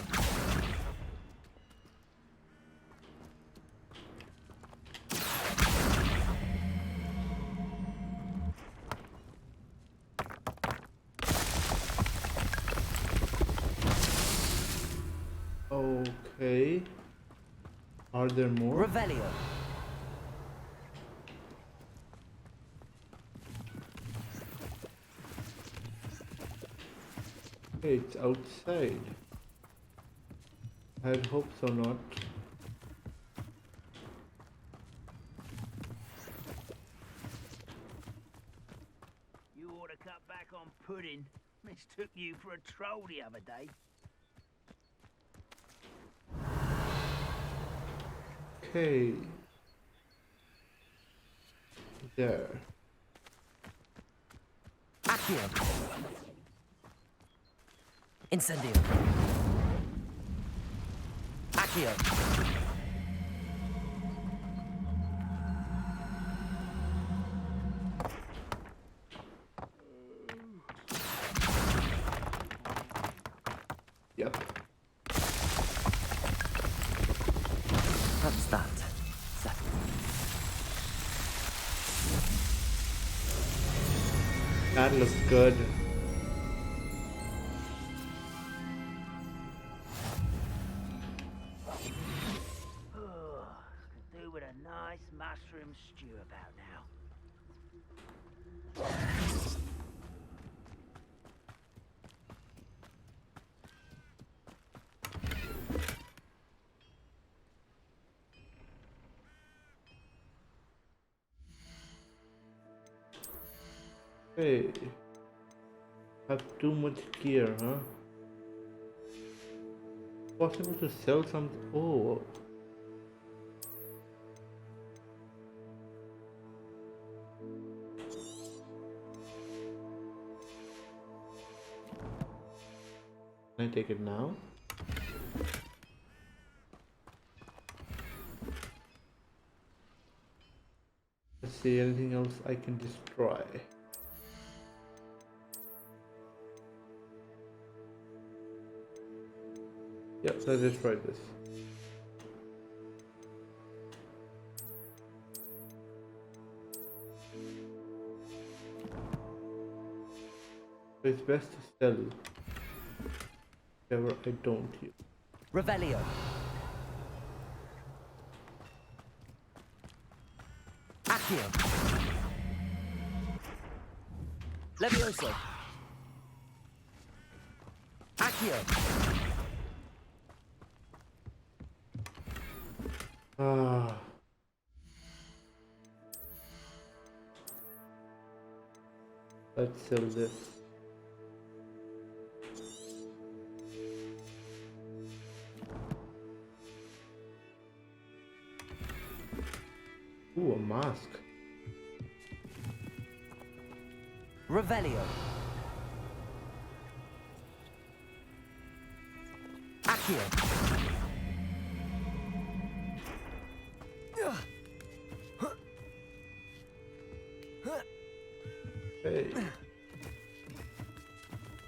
Okay. Are there more? Revelio. Hey, it's outside. I'd hope so not. You ought to cut back on pudding. Mistook you for a troll the other day. Okay. There. Accio. Incendio. Accio. Yep. That's that. Settled. That looks good. Could do with a nice mushroom stew about now. Hey. Have too much gear, huh? Possible to sell something. Oh. Can I take it now? Let's see, anything else I can destroy? Yep, let's destroy this. So it's best to sell whatever I don't use. Revelio. Accio. Levioso. Accio. Ah. Let's sell this. Ooh, a mask. Revelio. Accio.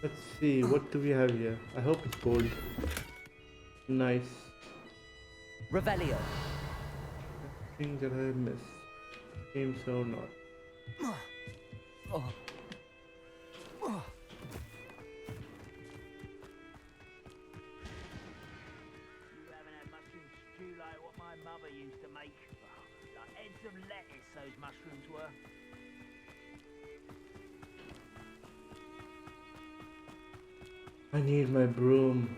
Let's see, what do we have here? I hope it's gold. Nice. Revelio. Thing that I missed. Seems so not. Oh. Oh. You haven't had mushroom stew like what my mother used to make. Like heads of lettuce, those mushrooms were. I need my broom.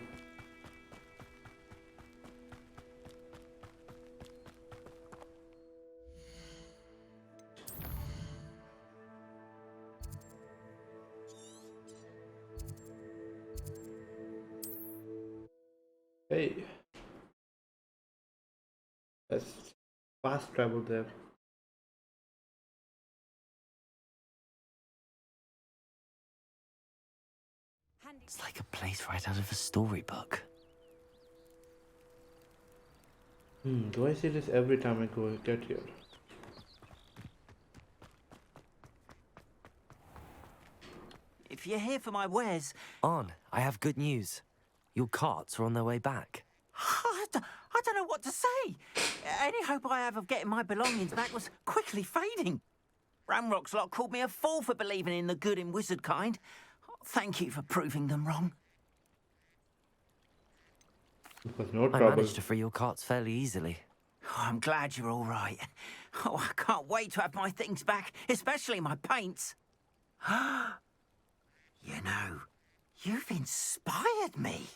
Hey. Let's fast travel there. It's like a place right out of a storybook. Do I see this every time I go get here? If you're here for my wares... On, I have good news. Your carts are on their way back. I don't know what to say. Any hope I have of getting my belongings back was quickly fading. Ramrock's lot called me a fool for believing in the good in wizard kind. Thank you for proving them wrong. I managed to free your carts fairly easily. Oh, I'm glad you're all right. Oh, I can't wait to have my things back, especially my paints. You know, you've inspired me.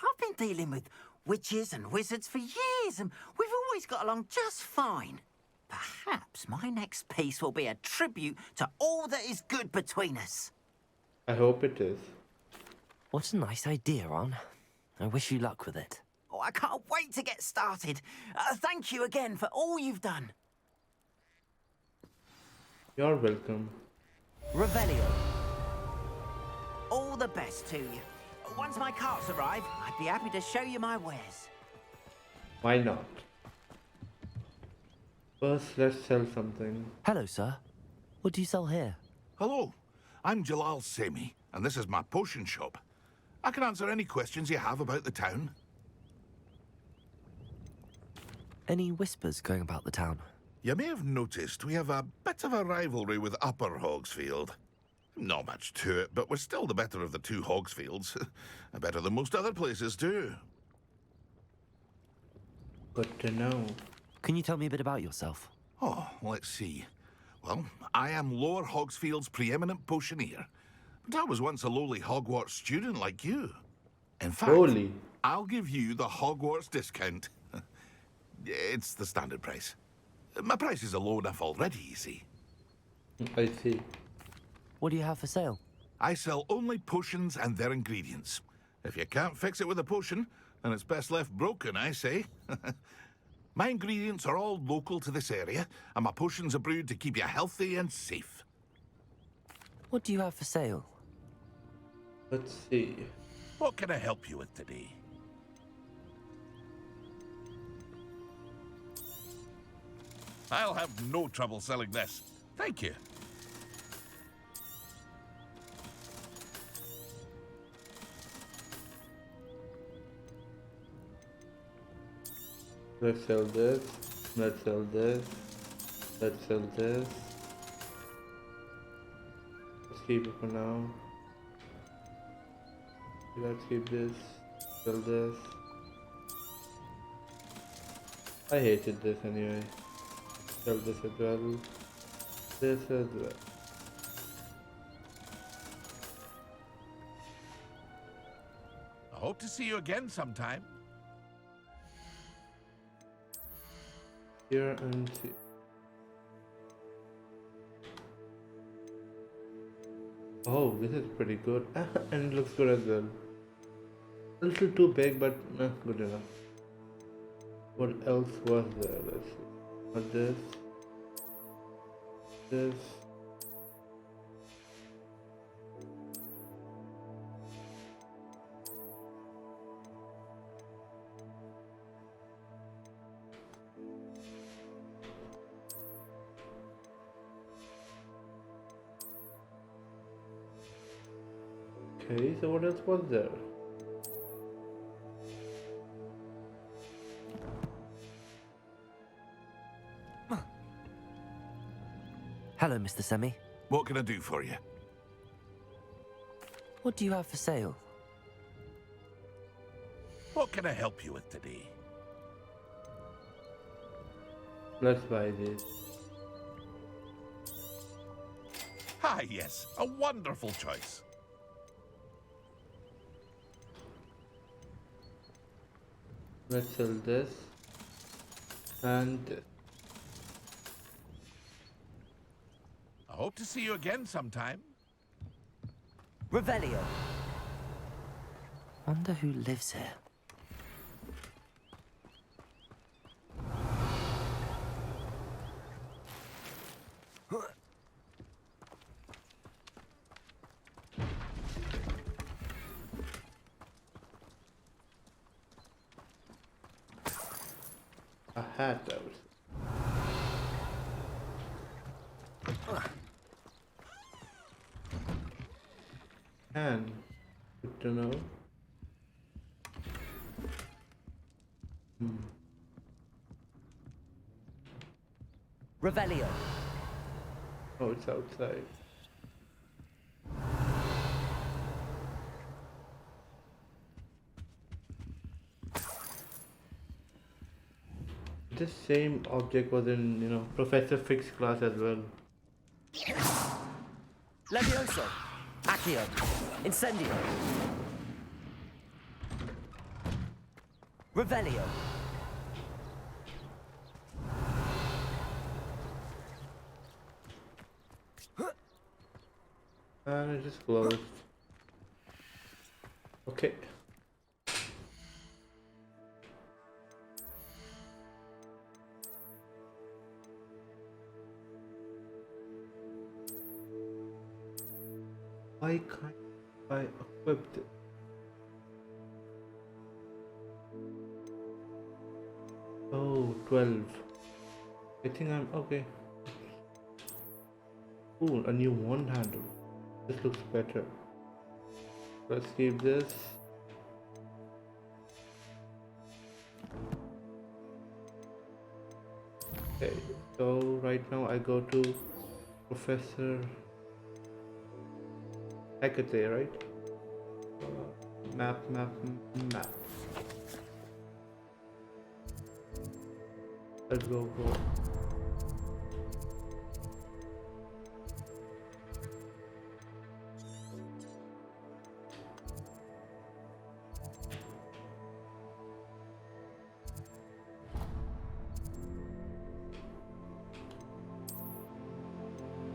I've been dealing with witches and wizards for years, and we've always got along just fine. Perhaps my next piece will be a tribute to all that is good between us. I hope it is. What a nice idea, On. I wish you luck with it. Oh, I can't wait to get started. Thank you again for all you've done. You're welcome. Revelio. All the best to you. Once my carts arrive, I'd be happy to show you my wares. Why not? First, let's sell something. Hello, sir. What do you sell here? Hello, I'm Jalal Semi, and this is my potion shop. I can answer any questions you have about the town. Any whispers going about the town? You may have noticed we have a bit of a rivalry with Upper Hogsfield. Not much to it, but we're still the better of the two Hogsfields. Better than most other places, too. Good to know. Can you tell me a bit about yourself? Oh, let's see. Well, I am Lower Hogsfield's preeminent potioneer. But I was once a lowly Hogwarts student like you. In fact, Lowly? I'll give you the Hogwarts discount. It's the standard price. My prices are low enough already, you see. I see. What do you have for sale? I sell only potions and their ingredients. If you can't fix it with a potion, then it's best left broken, I say. My ingredients are all local to this area, and my potions are brewed to keep you healthy and safe. What do you have for sale? Let's see. What can I help you with today? I'll have no trouble selling this. Thank you. Let's sell this. Let's sell this. Let's sell this. Let's keep it for now. Let's keep this. Sell this. I hated this anyway. Sell this as well. This as well. I hope to see you again sometime. Here and see. Oh, this is pretty good. And it looks good as well. A little too big, but good enough. What else was there? Let's see. What this? This. Okay, so what else was there? Hello, Mr. Semi. What can I do for you? What do you have for sale? What can I help you with today? Let's buy this. Ah, yes, a wonderful choice. Let's sell this and this. I hope to see you again sometime. Revelio. Wonder who lives here. A hat, I would say. And good to know. Revelio. Oh, it's outside. This same object was in, Professor Fick's class as well. Levioso. Accio. Incendio. Revelio. And it just closed. Okay. Why can't I equip this? Oh, 12. I think I'm okay. Ooh, a new wand handle. This looks better. Let's keep this. Okay, so right now I go to Professor Hecate, right? Map. Let's go.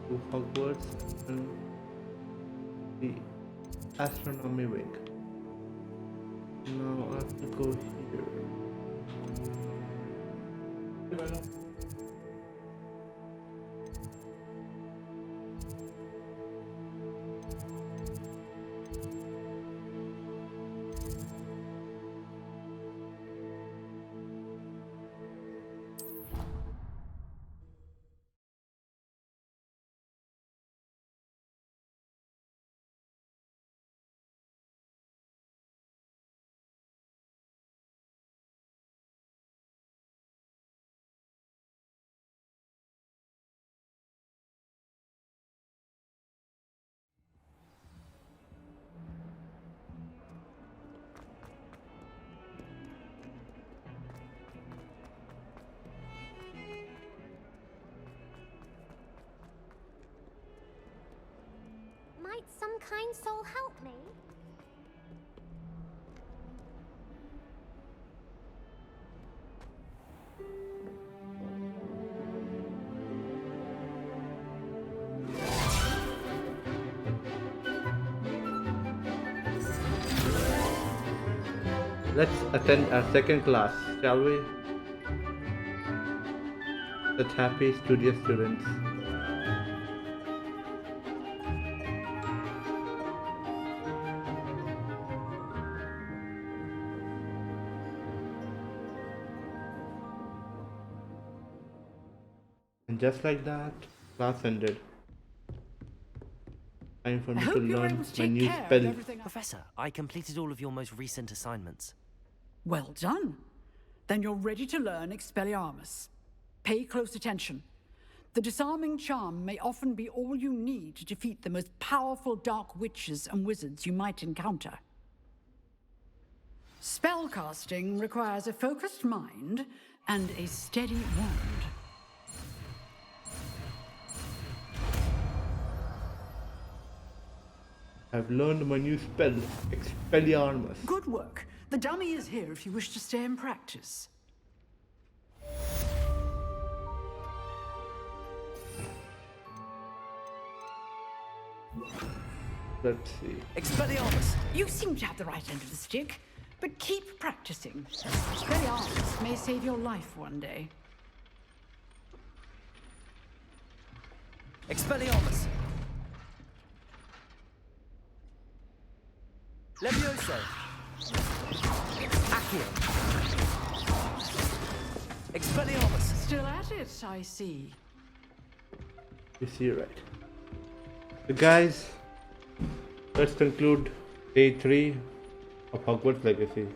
To Hogwarts and the astronomy wing. Now I have to go here. Might some kind soul help me? Let's attend our second class, shall we? The happy studious students. And just like that, class ended. Time for I me to hope you're learn able to my take new care of spell. everything. Professor, I completed all of your most recent assignments. Well done. Then you're ready to learn Expelliarmus. Pay close attention. The disarming charm may often be all you need to defeat the most powerful dark witches and wizards you might encounter. Spellcasting requires a focused mind and a steady wand. I've learned my new spell, Expelliarmus. Good work. The dummy is here if you wish to stay and practice. Let's see. Expelliarmus! You seem to have the right end of the stick, but keep practicing. Expelliarmus may save your life one day. Expelliarmus! Levioso! Accio! Expelliarmus! Still at it, I see. You see, right. So guys, let's conclude day 3 of Hogwarts Legacy.